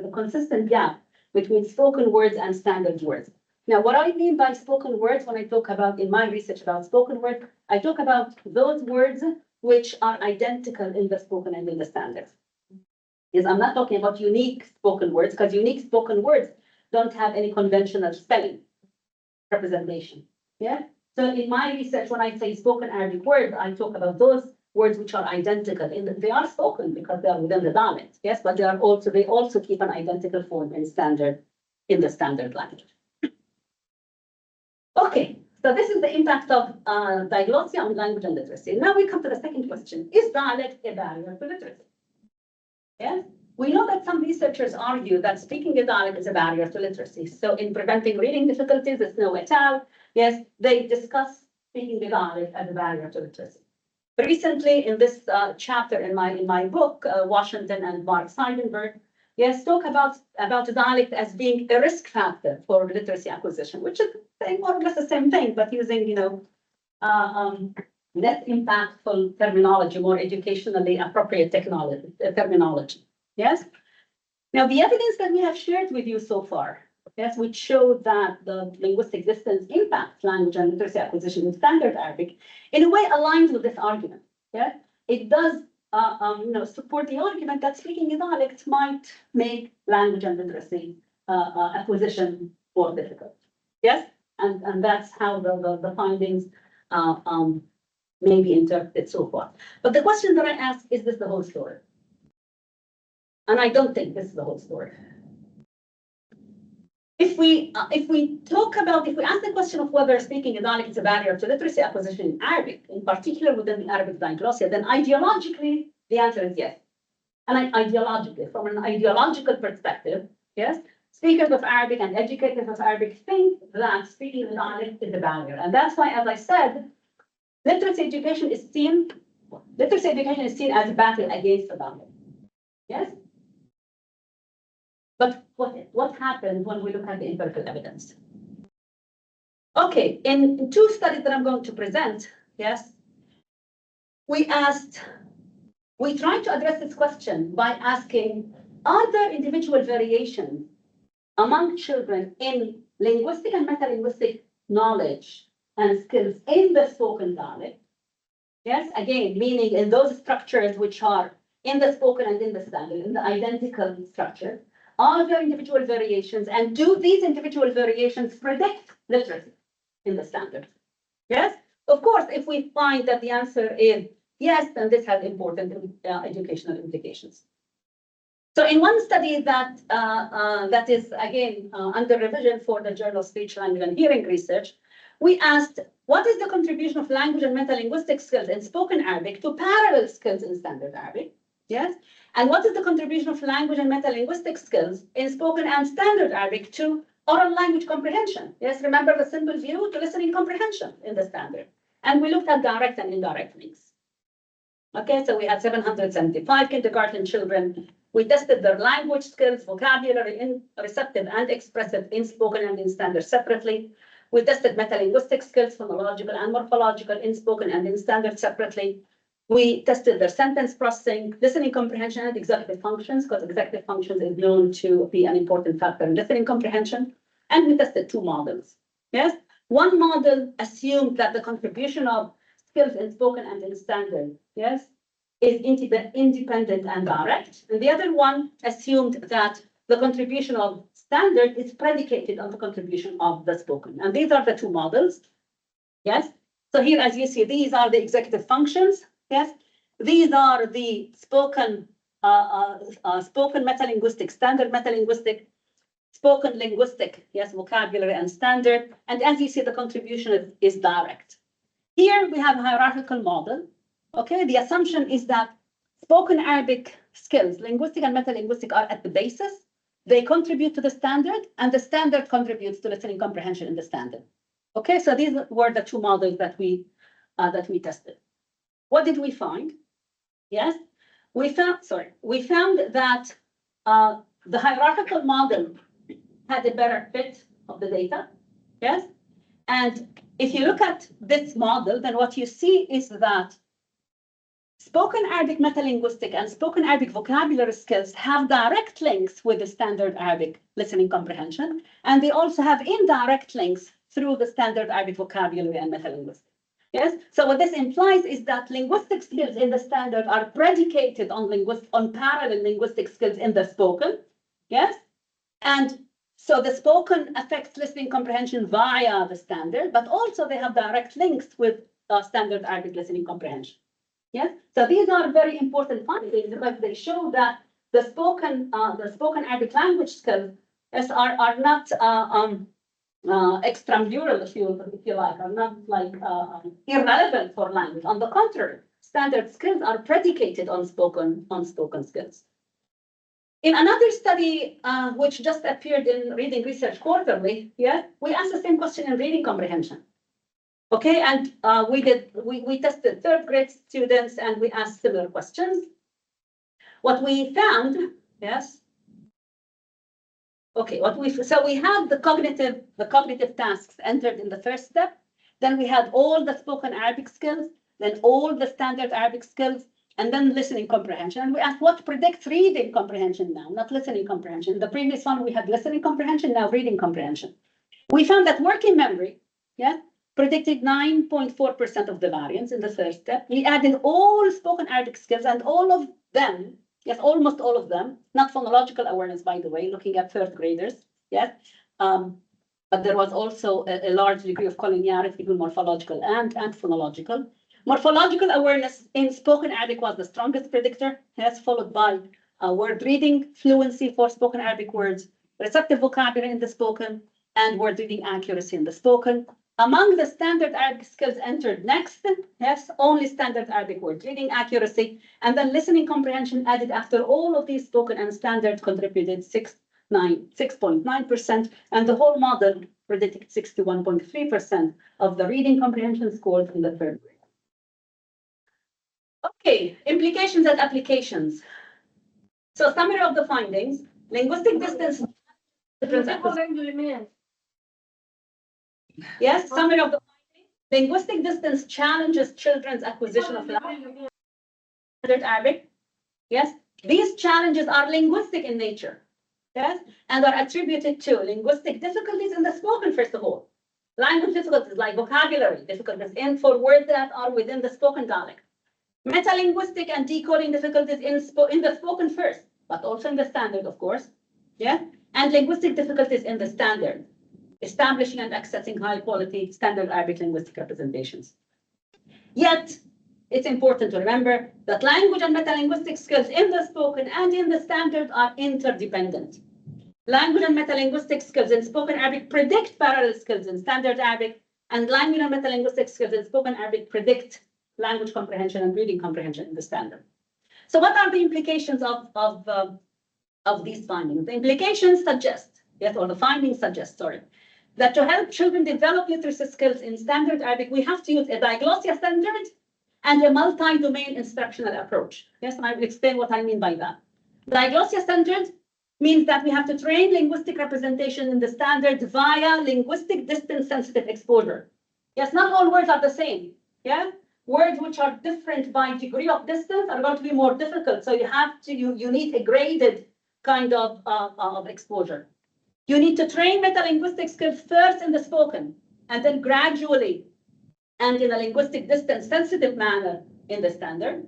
a consistent gap between spoken words and standard words. Now, what I mean by spoken words, when I talk about in my research about spoken words, I talk about those words which are identical in the spoken and in the standard. Yes, I'm not talking about unique spoken words, because unique spoken words don't have any conventional spelling representation. Yeah. So in my research, when I say spoken Arabic words, I talk about those words which are identical. They are spoken because they are within the dialect. Yes, but they also keep an identical form in the standard language. Okay, so this is the impact of diglossia on language and literacy. Now we come to the second question: is dialect a barrier to literacy? Yes. We know that some researchers argue that speaking a dialect is a barrier to literacy. So in preventing reading difficulties, it's no et al. Yes, they discuss speaking a dialect as a barrier to literacy. Recently, in this chapter in my book, Washington and Mark Seidenberg, yes, talk about dialect as being a risk factor for literacy acquisition, which is saying more or less the same thing, but using less impactful terminology, more educationally appropriate terminology. Yes. Now, the evidence that we have shared with you so far, yes, which show that the linguistic distance impacts language and literacy acquisition in standard Arabic, in a way aligns with this argument. Yeah, it does support the argument that speaking a dialect might make language and literacy acquisition more difficult. Yes, and that's how the findings may be interpreted so far. But the question that I ask, is this the whole story? And I don't think this is the whole story. If we ask the question of whether speaking a dialect is a barrier to literacy acquisition in Arabic, in particular within the Arabic diglossia, then ideologically, the answer is yes. And ideologically, from an ideological perspective, yes, speakers of Arabic and educators of Arabic think that speaking a dialect is a barrier. And that's why, as I said, literacy education is seen as a battle against the dialect. Yes? But what happens when we look at the empirical evidence? Okay, in two studies that I'm going to present, yes, we tried to address this question by asking, are there individual variations among children in linguistic and metalinguistic knowledge and skills in the spoken dialect? Yes, again, meaning in those structures which are in the spoken and in the standard, in the identical structure, are there individual variations, and do these individual variations predict literacy in the standard? Yes, of course, if we find that the answer is yes, then this has important educational implications. So in one study that that is again under revision for the Journal of Speech, Language and Hearing Research, we asked, what is the contribution of language and metalinguistic skills in spoken Arabic to parallel skills in standard Arabic? Yes. And what is the contribution of language and metalinguistic skills in spoken and standard Arabic to oral language comprehension? Yes, remember the simple view to listening comprehension in the standard. And we looked at direct and indirect links. Okay, so we had 775 kindergarten children. We tested their language skills, vocabulary, in receptive and expressive in spoken and in standard separately. We tested metalinguistic skills, phonological and morphological in spoken and in standard separately. We tested their sentence processing, listening comprehension, and executive functions, because executive functions is known to be an important factor in listening comprehension. And we tested two models. Yes, one model assumed that the contribution of skills in spoken and in standard, yes, is independent and direct. And the other one assumed that the contribution of standard is predicated on the contribution of the spoken. And these are the two models. Yes. So here, as you see, these are the executive functions. Yes. These are the spoken metalinguistic, standard metalinguistic, spoken linguistic, yes, vocabulary and standard. And as you see, the contribution is direct. Here we have a hierarchical model. Okay, the assumption is that spoken Arabic skills, linguistic and metalinguistic, are at the basis. They contribute to the standard, and the standard contributes to listening comprehension in the standard. Okay, so these were the two models that we tested. What did we find? Yes, we found that the hierarchical model had a better fit of the data. Yes, and if you look at this model, then what you see is that spoken Arabic metalinguistic and spoken Arabic vocabulary skills have direct links with the standard Arabic listening comprehension, and they also have indirect links through the standard Arabic vocabulary and metalinguistic. Yes, so what this implies is that linguistic skills in the standard are predicated on parallel linguistic skills in the spoken. Yes, and so the spoken affects listening comprehension via the standard, but also they have direct links with standard Arabic listening comprehension. Yes, so these are very important findings because they show that the spoken Arabic language skills are not extramural, if you like, are not like irrelevant for language. On the contrary, standard skills are predicated on spoken skills. In another study, which just appeared in Reading Research Quarterly, yeah, we asked the same question in reading comprehension. Okay, and we tested third grade students and we asked similar questions. What we found, yes. Okay, so we had the cognitive tasks entered in the first step. Then we had all the spoken Arabic skills, then all the standard Arabic skills, and then listening comprehension. And we asked what predicts reading comprehension now, not listening comprehension. In the previous one, we had listening comprehension, now reading comprehension. We found that working memory, yeah, predicted 9.4% of the variance in the first step. We added all spoken Arabic skills and all of them, yes, almost all of them, not phonological awareness, by the way, looking at third graders, yes. But there was also a large degree of collinearity between morphological and phonological. Morphological awareness in spoken Arabic was the strongest predictor, yes, followed by word reading fluency for spoken Arabic words, receptive vocabulary in the spoken, and word reading accuracy in the spoken. Among the standard Arabic skills entered next, yes, only standard Arabic word reading accuracy, and then listening comprehension added after all of these spoken and standard contributed 6.9%, and the whole model predicted 61.3% of the reading comprehension scores in the third grade. Okay, implications and applications. So summary of the findings, linguistic distance. Yes, summary of the findings. Linguistic distance challenges children's acquisition of language. Standard Arabic. Yes, these challenges are linguistic in nature. Yes, and are attributed to linguistic difficulties in the spoken, first of all. Language difficulties like vocabulary difficulties in for words that are within the spoken dialect. Metalinguistic and decoding difficulties in the spoken first, but also in the standard, of course. Yeah, and linguistic difficulties in the standard, establishing and accessing high quality standard Arabic linguistic representations. Yet, it's important to remember that language and metalinguistic skills in the spoken and in the standard are interdependent. Language and metalinguistic skills in spoken Arabic predict parallel skills in standard Arabic, and language and metalinguistic skills in spoken Arabic predict language comprehension and reading comprehension in the standard. So what are the implications of these findings? The implications suggest, yes, or the findings suggest, sorry, that to help children develop literacy skills in standard Arabic, we have to use a diglossia-centered and a multi-domain instructional approach. Yes, and I will explain what I mean by that. Diglossia-centered means that we have to train linguistic representation in the standard via linguistic distance-sensitive exposure. Yes, not all words are the same. Yeah, words which are different by degree of distance are going to be more difficult. So you need a graded kind of exposure. You need to train metalinguistic skills first in the spoken, and then gradually and in a linguistic distance-sensitive manner in the standard.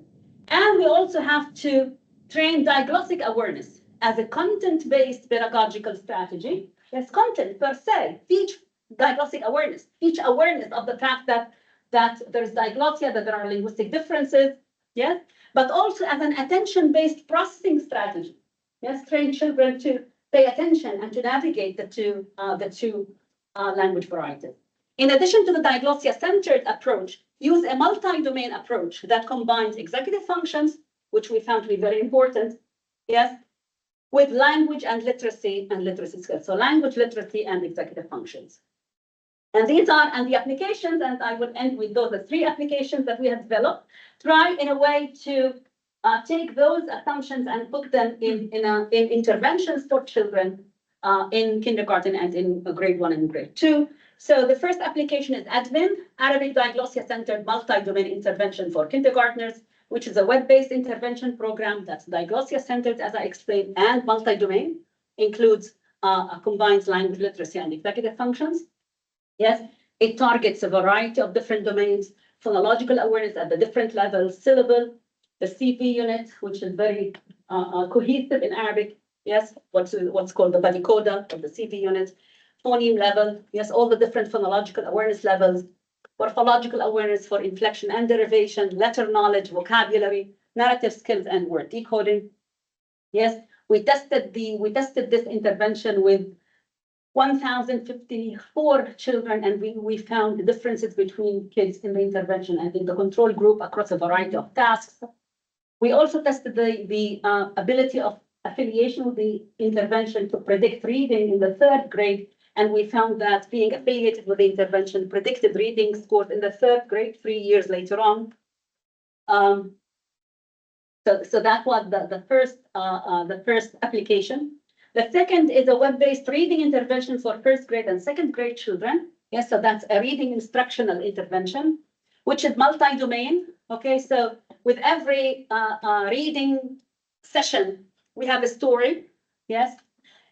And we also have to train diglossic awareness as a content-based pedagogical strategy. Yes, content per se, teach diglossic awareness, teach awareness of the fact that there's diglossia, that there are linguistic differences, yes, but also as an attention-based processing strategy. Yes, train children to pay attention and to navigate the two language varieties. In addition to the diglossia-centered approach, use a multi-domain approach that combines executive functions, which we found to be very important, yes, with language and literacy skills. So language, literacy, and executive functions. And these are, and the applications, and I will end with those, the 3 applications that we have developed, try in a way to take those assumptions and put them in interventions for children in kindergarten and in grade 1 and grade 2. So the first application is ADVIN, Arabic Diglossia-Centered Multi-Domain Intervention for Kindergartners, which is a web-based intervention program that's diglossia-centered, as I explained, and multi-domain, includes combines language literacy and executive functions. Yes, it targets a variety of different domains, phonological awareness at the different levels, syllable, the CV unit, which is very cohesive in Arabic. Yes, what's called the body coda of the CV unit, phoneme level. Yes, all the different phonological awareness levels, morphological awareness for inflection and derivation, letter knowledge, vocabulary, narrative skills, and word decoding. Yes, we tested this intervention with 1,054 children, and we found the differences between kids in the intervention and in the control group across a variety of tasks. We also tested the ability of affiliation with the intervention to predict reading in the 3rd grade, and we found that being affiliated with the intervention predicted reading scores in the 3rd grade 3 years later on. So that was the first application. The second is a web-based reading intervention for 1st grade and 2nd grade children. Yes, so that's a reading instructional intervention, which is multi-domain. Okay, so with every reading session, we have a story. Yes,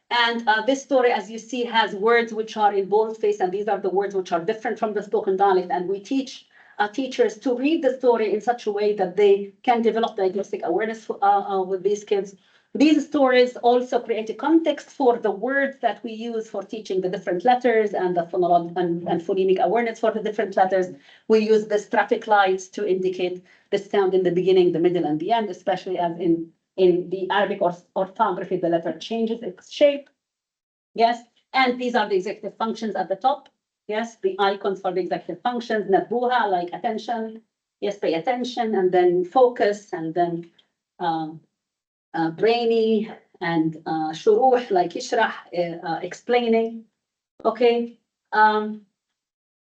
and this story, as you see, has words which are in boldface, and these are the words which are different from the spoken dialect. And we teach teachers to read the story in such a way that they can develop diagnostic awareness with these kids. These stories also create a context for the words that we use for teaching the different letters and the phonological and phonemic awareness for the different letters. We use this traffic lights to indicate the sound in the beginning, the middle, and the end, especially as in the Arabic orthography, the letter changes its shape. Yes, and these are the executive functions at the top. Yes, the icons for the executive functions, nabuha, like attention. Yes, pay attention, and then focus, and then brainy, and shuruh, like ishrah, explaining. Okay, no,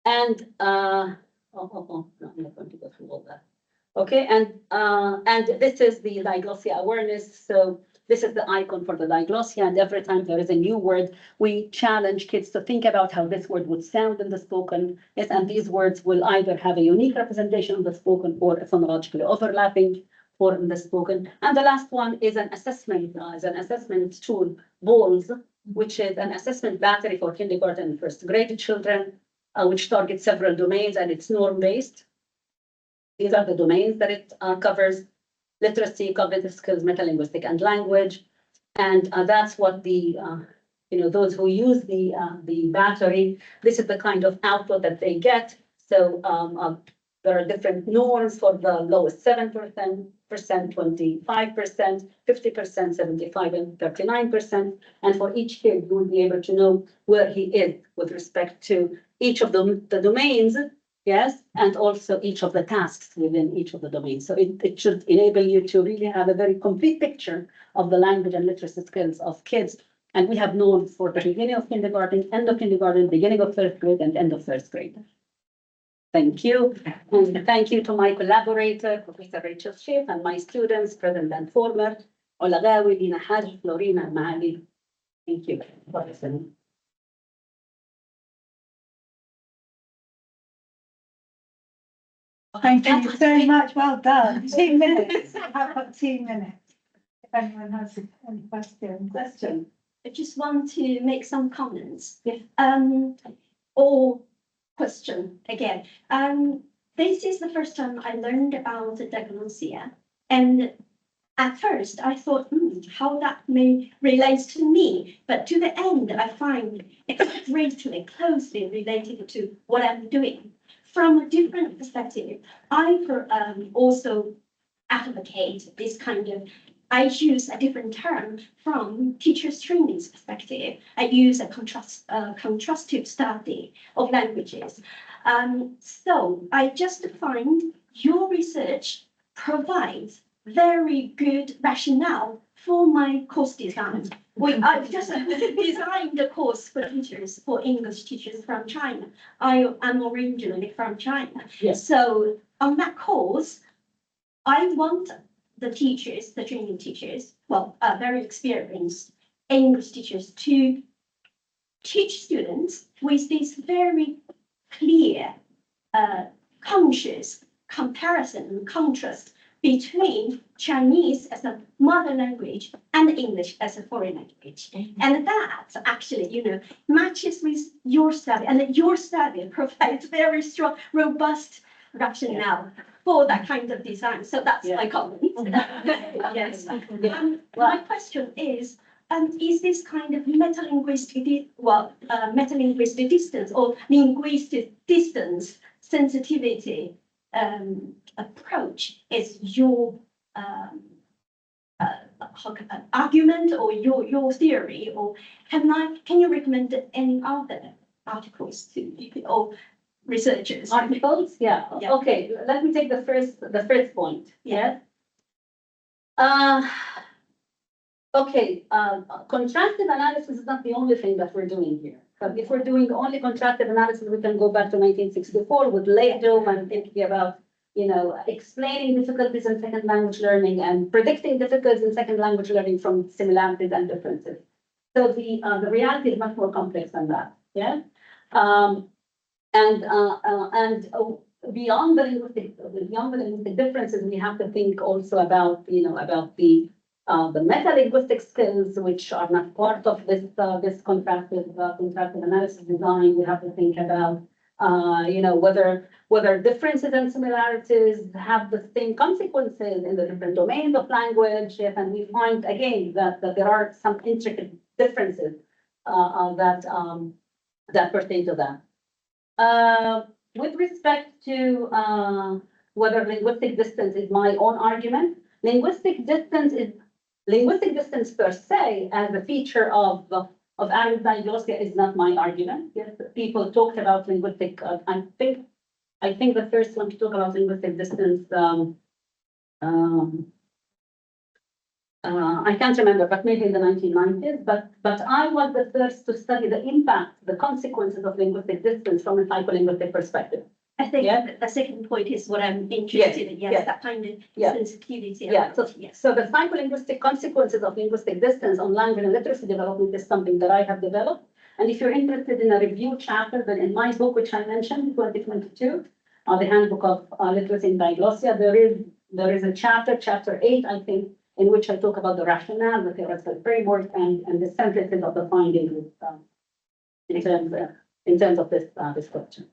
I'm not going to go through all that. Okay, and this is the diglossia awareness. So this is the icon for the diglossia, and every time there is a new word, we challenge kids to think about how this word would sound in the spoken. Yes, and these words will either have a unique representation of the spoken or a phonologically overlapping form in the spoken. And the last one is an assessment tool, BOLS, which is an assessment battery for kindergarten and first grade children, which targets several domains, and it's norm-based. These are the domains that it covers: literacy, cognitive skills, metalinguistic, and language. And that's what the, those who use the battery, this is the kind of output that they get. So there are different norms for the lowest 7%, 25%, 50%, 75%, and 39%. And for each kid, you will be able to know where he is with respect to each of the domains. Yes, and also each of the tasks within each of the domains. So it should enable you to really have a very complete picture of the language and literacy skills of kids. And we have norms for the beginning of kindergarten, end of kindergarten, beginning of third grade, and end of first grade. Thank you. And thank you to my collaborator, Professor Rachel Schiff, and my students, present and former, Olagawi, Lina Haj, Florina, and Mahali. Thank you for listening. Thank you very much. Well done. 2 minutes. I've got 2 minutes. If anyone has any question. I just want to make some comments. Yes. Or question again. This is the first time I learned about the diglossia, and at first I thought, how that may relate to me, but to the end I find it's greatly closely related to what I'm doing. From a different perspective, I also advocate this kind of, I use a different term from teachers' training's perspective. I use a contrastive study of languages. So I just find your research provides very good rationale for my course design. I've just designed a course for teachers, for English teachers from China. I am originally from China. Yes. So on that course, I want the teachers, the training teachers, very experienced English teachers, to teach students with this very clear, conscious comparison and contrast between Chinese as a mother language and English as a foreign language. And that actually, matches with your study, and your study provides very strong, robust rationale for that kind of design. So that's my comment. Yes. My question is this kind of metalinguistic distance or linguistic distance sensitivity approach is your argument or your theory, or can you recommend any other articles to or researchers? Articles? Yeah. Okay. Let me take the first point. Yeah. Okay. Contrastive analysis is not the only thing that we're doing here. But if we're doing only contrastive analysis, we can go back to 1964 with Lado and thinking about, explaining difficulties in second language learning and predicting difficulties in second language learning from similarities and differences. So the reality is much more complex than that. Yeah. And beyond the linguistic differences, we have to think also about the metalinguistic skills, which are not part of this contrastive analysis design. We have to think about whether differences and similarities have the same consequences in the different domains of language. And we find again that there are some intricate differences that pertain to that. With respect to whether linguistic distance is my own argument, linguistic distance per se as a feature of Arabic diglossia is not my argument. Yes, people talked about linguistic. I think the first one to talk about linguistic distance. I can't remember, but maybe in the 1990s. But I was the first to study the impact, the consequences of linguistic distance from a psycholinguistic perspective. I think Yeah. the second point is what I'm interested in. Yes, yes. that kind of Yeah. sensitivity. Yeah, around it, yes. so the psycholinguistic consequences of linguistic distance on language and literacy development is something that I have developed. And if you're interested in a review chapter, then in my book, which I mentioned, 2022, the Handbook of Literacy in Diglossia, there is a chapter 8, I think, in which I talk about the rationale, the theoretical framework, and the synthesis of the findings in terms of this question.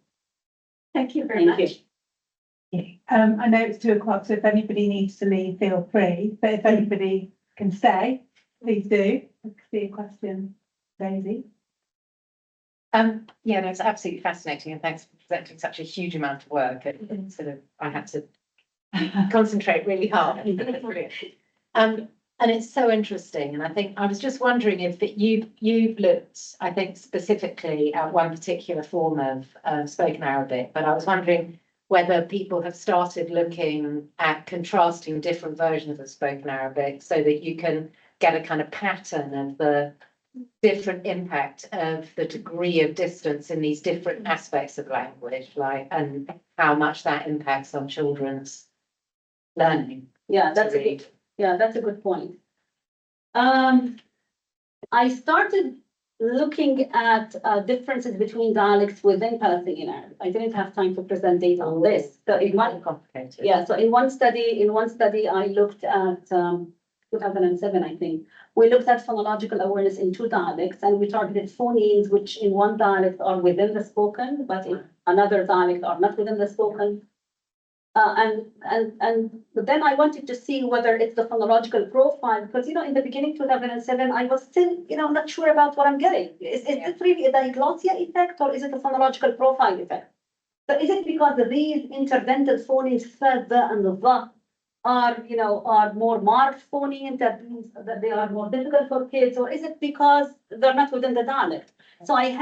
Thank you very Thank you. much. I know it's 2 o'clock, so if anybody needs to leave, feel free. But if anybody can stay, please do. I can see a question, Daisy. Yeah, no, it's absolutely fascinating, and thanks for presenting such a huge amount of work. I had to concentrate really hard. Brilliant. And it's so interesting, and I think I was just wondering if you've looked, I think, specifically at one particular form of spoken Arabic, but I was wondering whether people have started looking at contrasting different versions of spoken Arabic so that you can get a kind of pattern of the different impact of the degree of distance in these different aspects of language, like, and how much that impacts on children's learning. Yeah, to that's a read. good, that's a good point. I started looking at differences between dialects within Palestinian Arabic. I didn't have time to present data on this. So in one, Complicated. yeah, so in one study, I looked at 2007, I think. We looked at phonological awareness in 2 dialects, and we targeted phonemes which in one dialect are within the spoken, but in another dialect are not within the spoken. But then I wanted to see whether it's the phonological profile, because, in the beginning, 2007, I was still, not sure about what I'm getting. Is this really a diglossia effect, or is it a phonological profile effect? So is it because these interdental phonemes, the and the are more marked phonemes, that means that they are more difficult for kids, or is it because they're not within the dialect? So in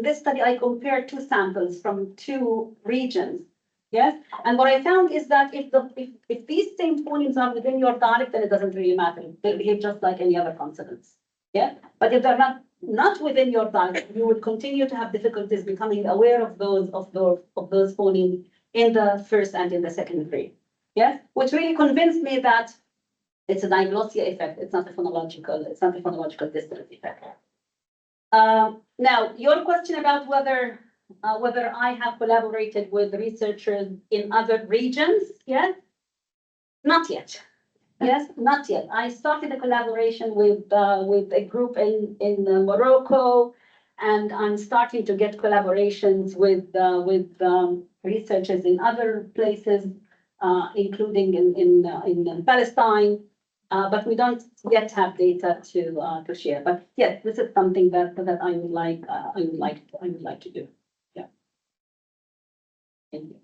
this study, I compared 2 samples from 2 regions. Yes, and what I found is that if these same phonemes are within your dialect, then it doesn't really matter. They behave just like any other consonants. Yeah, but if they're not within your dialect, you would continue to have difficulties becoming aware of those phonemes in the first and in the second grade. Yes, which really convinced me that it's a diglossia effect. It's not a phonological distance effect. Now, your question about whether I have collaborated with researchers in other regions, yes? Not yet. Yes, not yet. I started a collaboration with a group in Morocco, and I'm starting to get collaborations with researchers in other places, including in Palestine. But we don't yet have data to share. But yes, this is something that I would like to do. Thank you.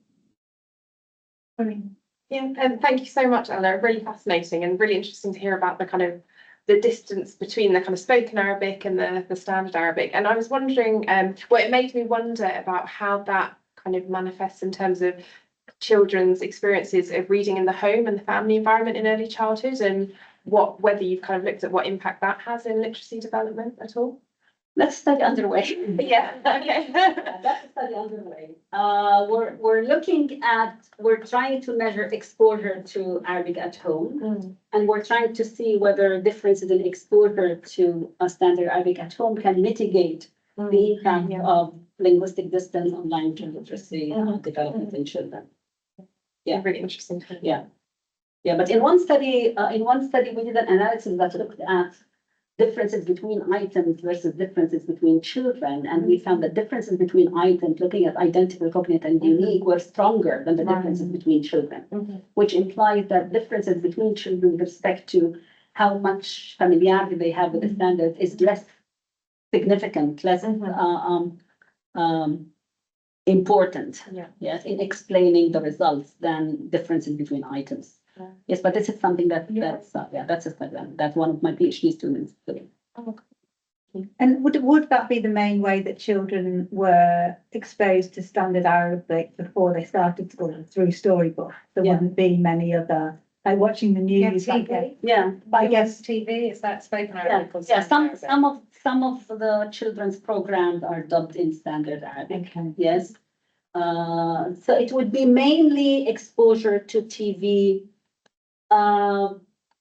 Yeah, and thank you so much, Eleanor. Really fascinating and really interesting to hear about the kind of the distance between the kind of spoken Arabic and the standard Arabic. And I was wondering, it made me wonder about how that kind of manifests in terms of children's experiences of reading in the home and the family environment in early childhood, and whether you've kind of looked at what impact that has in literacy development at all. That's study underway. Yeah, okay. That's a study underway. We're trying to measure exposure to Arabic at home, and we're trying to see whether differences in exposure to a standard Arabic at home can mitigate the impact of linguistic distance on language and literacy development in children. Yeah, really interesting. Yeah, but in one study, we did an analysis that looked at differences between items versus differences between children, and we found that differences between items, looking at identical, cognate, and unique, were stronger than the differences between children, which implies that differences between children with respect to how much familiarity they have with the standards is less significant, less important, yes, in explaining the results than differences between items. Yes, but this is something that's a study that one of my PhD students doing. And would that be the main way that children were exposed to standard Arabic before they started school, through storybooks? There wouldn't be many other, like watching the news. I guess TV, is that spoken Arabic? Some of the children's programs are dubbed in standard Arabic. Okay. Yes. So it would be mainly exposure to TV,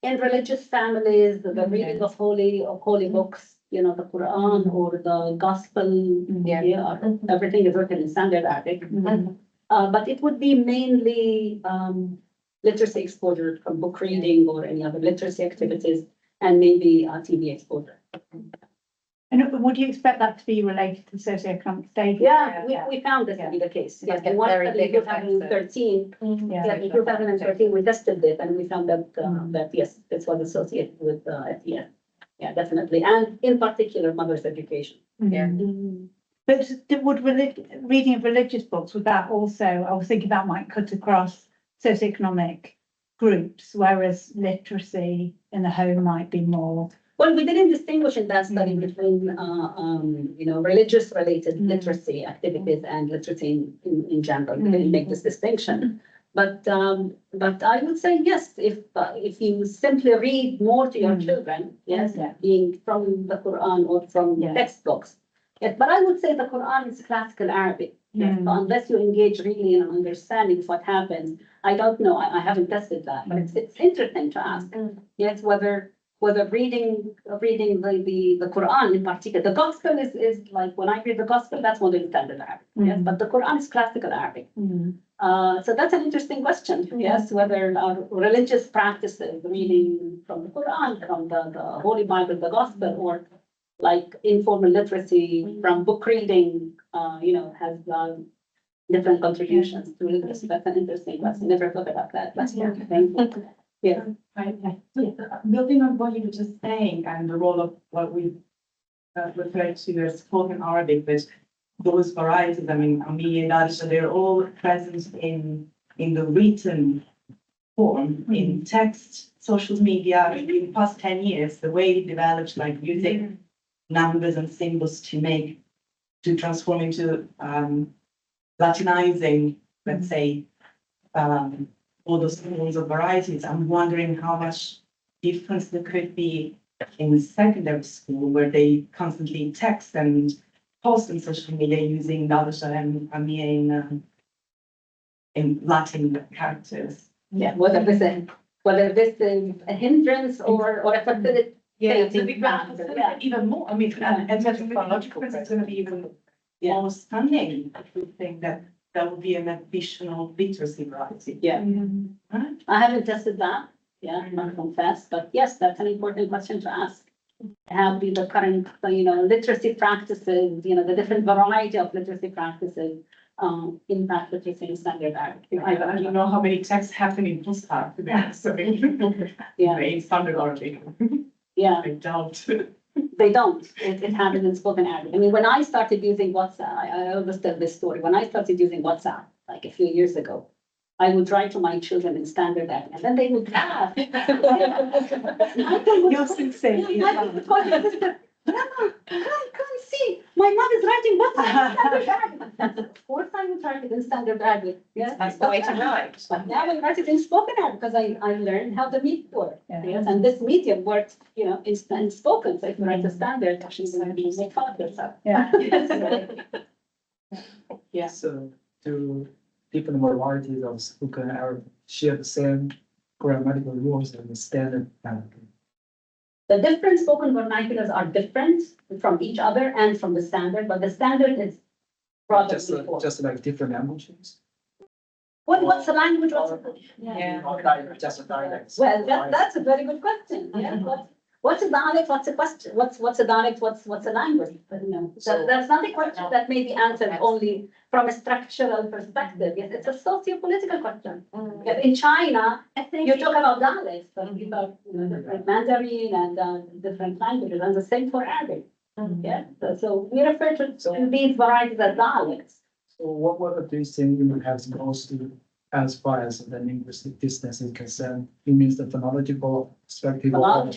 in religious families, the reading of holy books, you know, the Quran or the Gospel. Yeah, everything is written in standard Arabic. But it would be mainly literacy exposure from book reading or any other literacy activities, and maybe TV exposure. And would you expect that to be related to socioeconomic status? Yeah, we found this to be the case. Yes, Like a in one very study in big effect, 2013, Yeah. in 2013, we tested it and we found that, that yes, this was associated with SEN. Yeah, definitely. And in particular, mother's education. Yeah. But would reading of religious books, would that also, I was thinking that might cut across socioeconomic groups, whereas literacy in the home might be more. Well, we didn't distinguish in that study between, you know, religious-related literacy activities and literacy in general. We didn't make this distinction. But I would say yes, if you simply read more to your children, yes, being from the Quran or from textbooks. Yes, but I would say the Quran is classical Arabic. Yes, so unless you engage really in understanding what happens, I don't know. I haven't tested that, but it's interesting to ask. Yes, whether reading the Quran in particular, the Gospel is like when I read the Gospel, that's modern standard Arabic. Yes, but the Quran is classical Arabic. So that's an interesting question. Yes, whether our religious practices, reading from the Quran, from the Holy Bible, the Gospel, or like informal literacy from book reading, you know, has different contributions to literacy. That's an interesting question. Never thought about that. But yeah. Right. Building on what you were just saying and the role of what we refer to as spoken Arabic, with those varieties, I mean, Ami and Aisha, they're all present in the written form, in text, social media. In the past 10 years, the way it developed, like using numbers and symbols to transform into Latinizing, let's say, all those forms of varieties. I'm wondering how much difference there could be in secondary school where they constantly text and post on social media using Darusha and Amia in Latin characters. Yeah, whether this is a hindrance or a facility. Even more. I mean, and in terms of phonological, it's going to be even more stunning if we think that would be an additional literacy variety. Yeah. I haven't tested that. Yeah, I must confess, but yes, that's an important question to ask. How do the current, you know, literacy practices, you know, the different variety of literacy practices impact literacy in standard Arabic? I don't know how many texts happen in Fusha, to be honest. I mean, in standard Arabic. Yeah. I doubt. They don't. It happens in spoken Arabic. I mean, when I started using WhatsApp, I always tell this story. When I started using WhatsApp, like a few years ago, I would write to my children in standard Arabic, and then they would laugh. You're sincere. Grandma, I can't see. My mom is writing WhatsApp in standard Arabic. Of course, I would write it in standard Arabic. Yeah, That's the way to write. But now I write it in spoken Arabic because I learned how the medium works. Yeah. Yes, and this medium works, you know, in spoken. So if you write a standard, actually, you make fun of yourself. Yeah. Yeah. So do different varieties of spoken Arabic share the same grammatical rules and the standard Arabic? The different spoken vernaculars are different from each other and from the standard, but the standard is probably Just like different languages? what's the language? Just a dialect. Well, that's a very good question. Yeah. What's a dialect? What's a question? What's a dialect? What's a language? But, you know, that's not a question that may be answered only from a structural perspective. Yes, it's a socio-political question. In China, you talk about dialects, but you talk, you know, different Mandarin and different languages, and the same for Arabic. Yeah. So we refer to these varieties as dialects. So what do you think impacts most as far as the linguistic distance is concerned? It means the phonological perspective or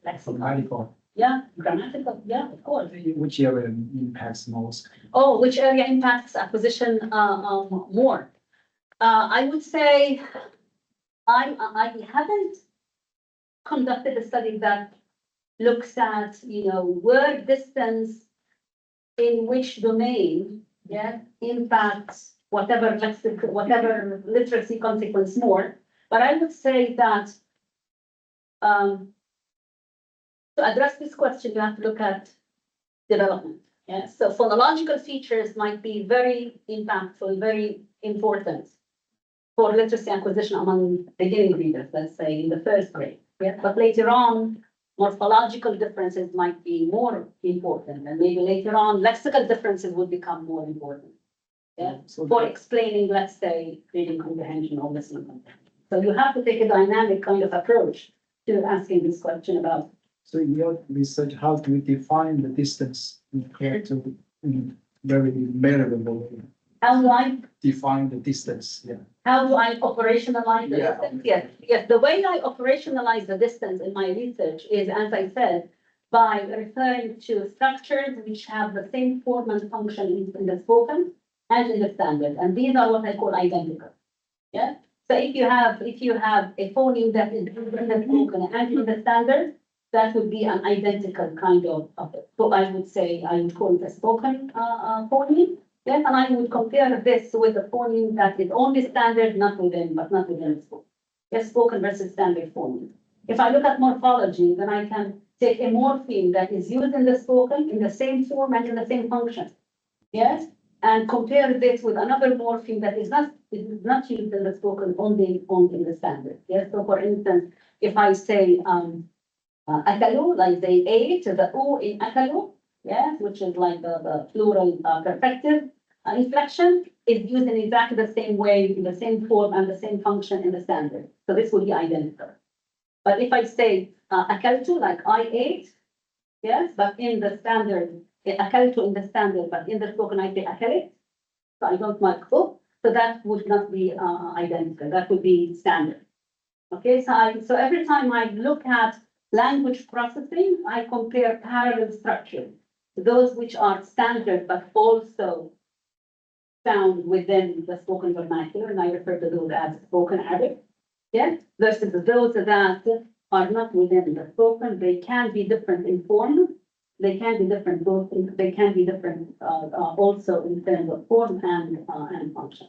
grammatical? Yeah, grammatical. Yeah, of course. Which area impacts most? Oh, which area impacts acquisition more? I would say I haven't conducted a study that looks at, you know, word distance in which domain yeah, impacts whatever literacy consequence more. But I would say that to address this question, you have to look at development. Yeah, so phonological features might be very impactful, very important for literacy acquisition among beginning readers, let's say in the first grade. Yeah, but later on, morphological differences might be more important, and maybe later on, lexical differences would become more important. Yeah, So for explaining, let's say, reading comprehension or listening comprehension. So you have to take a dynamic kind of approach to asking this question about. So in your research, how do you define the distance in very measurable way? How do I Define the distance, yeah. How do I operationalize the Yeah. distance? Yes. The way I operationalize the distance in my research is, as I said, by referring to structures which have the same form and function in the spoken and in the standard. And these are what I call identical. Yeah. So if you have a phoneme that is in the spoken and in the standard, that would be an identical kind of so I would say I would call it a spoken phoneme. Yes, and I would compare this with a phoneme that is only standard, not within the spoken. Yes, spoken versus standard phoneme. If I look at morphology, then I can take a morpheme that is used in the spoken in the same form and in the same function. Yes, and compare this with another morpheme that is not used in the spoken, only in the standard. Yes, so for instance, if I say akalu, like they ate, the u in akalu, yes, which is like the plural perfective inflection, is used in exactly the same way, in the same form and the same function in the standard. So this will be identical. But if I say akaltu, like I ate, yes, but in the standard, akaltu in the standard, but in the spoken I say akalit, so I don't mark so that would not be identical. That would be standard. Okay, so every time I look at language processing, I compare parallel structures, those which are standard but also found within the spoken vernacular, and I refer to those as spoken Arabic. Yeah, versus those that are not within the spoken. They can be different in form. They can be different they can be different also in terms of form and function.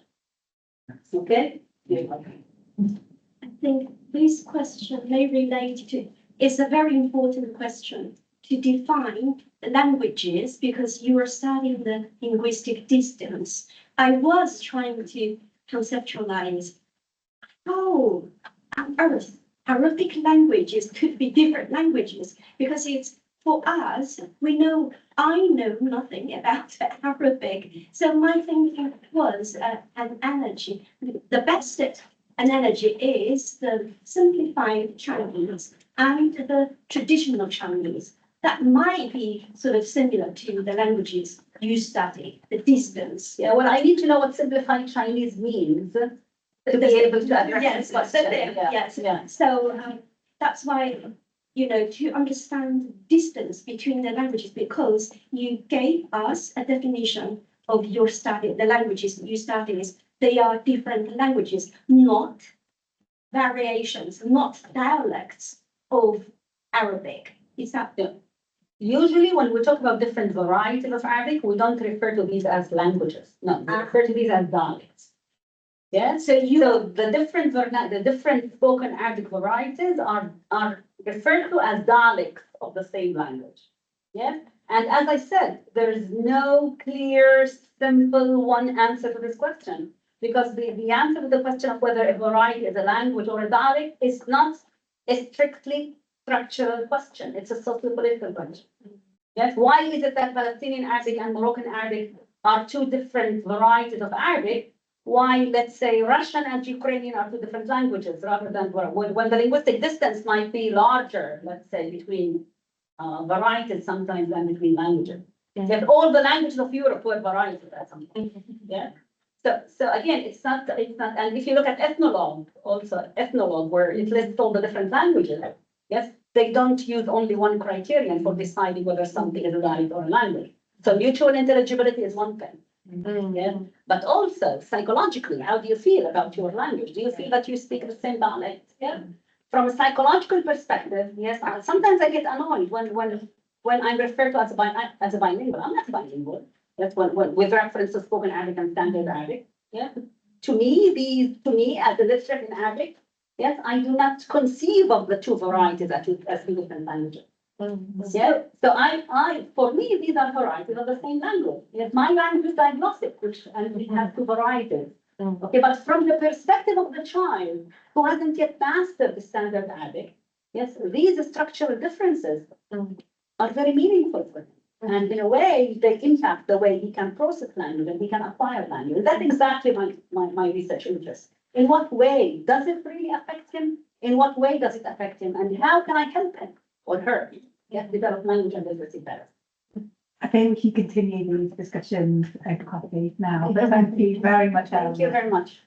Okay. I think this question may relate to, it's a very important question to define languages because you are studying the linguistic distance. I was trying to conceptualize how on earth Arabic languages could be different languages because it's for us, I know nothing about Arabic. So my thinking was an analogy. The best analogy is the simplified Chinese and the traditional Chinese. That might be sort of similar to the languages you study, the distance. Yeah, well, I need to know what simplified Chinese means to be able to address Yes, this question. yes. Yeah. So that's why, to understand distance between the languages, because you gave us a definition of your study, the languages you study is, they are different languages, not variations, not dialects of Arabic. Is that? Yeah. Usually when we talk about different varieties of Arabic, we don't refer to these as languages. No, we refer to these as dialects. Yeah, so the different spoken Arabic varieties are referred to as dialects of the same language. Yeah, and as I said, there is no clear, simple one answer to this question because the answer to the question of whether a variety is a language or a dialect is not a strictly structural question. It's a sociopolitical question. Yes, why is it that Palestinian Arabic and Moroccan Arabic are two different varieties of Arabic? Why, let's say, Russian and Ukrainian are two different languages rather than when the linguistic distance might be larger, let's say, between varieties sometimes than between languages. Yet all the languages of Europe were varieties at some point. Yeah. So again, it's not, and if you look at ethnologue, where it lists all the different languages, yes, they don't use only one criterion for deciding whether something is a dialect or a language. So mutual intelligibility is one thing. Yeah, but also psychologically, how do you feel about your language? Do you feel that you speak the same dialect? Yeah. From a psychological perspective, yes, sometimes I get annoyed when I'm referred to as a bilingual. I'm not bilingual. That's with reference to spoken Arabic and standard Arabic. Yeah. To me, as a literature in Arabic, yes, I do not conceive of the two varieties as two different languages. Yeah. So for me, these are varieties of the same language. Yes, my language is diagnostic, and we have two varieties. Okay, but from the perspective of the child who hasn't yet mastered the standard Arabic, yes, these structural differences are very meaningful for him. And in a way, they impact the way he can process language and he can acquire language. That's exactly my research interest. In what way does it really affect him? In what way does it affect him? And how can I help him or her develop language and literacy better? I think we can continue these discussions over coffee now, but thank you very much, Thank you Eleanor. very much.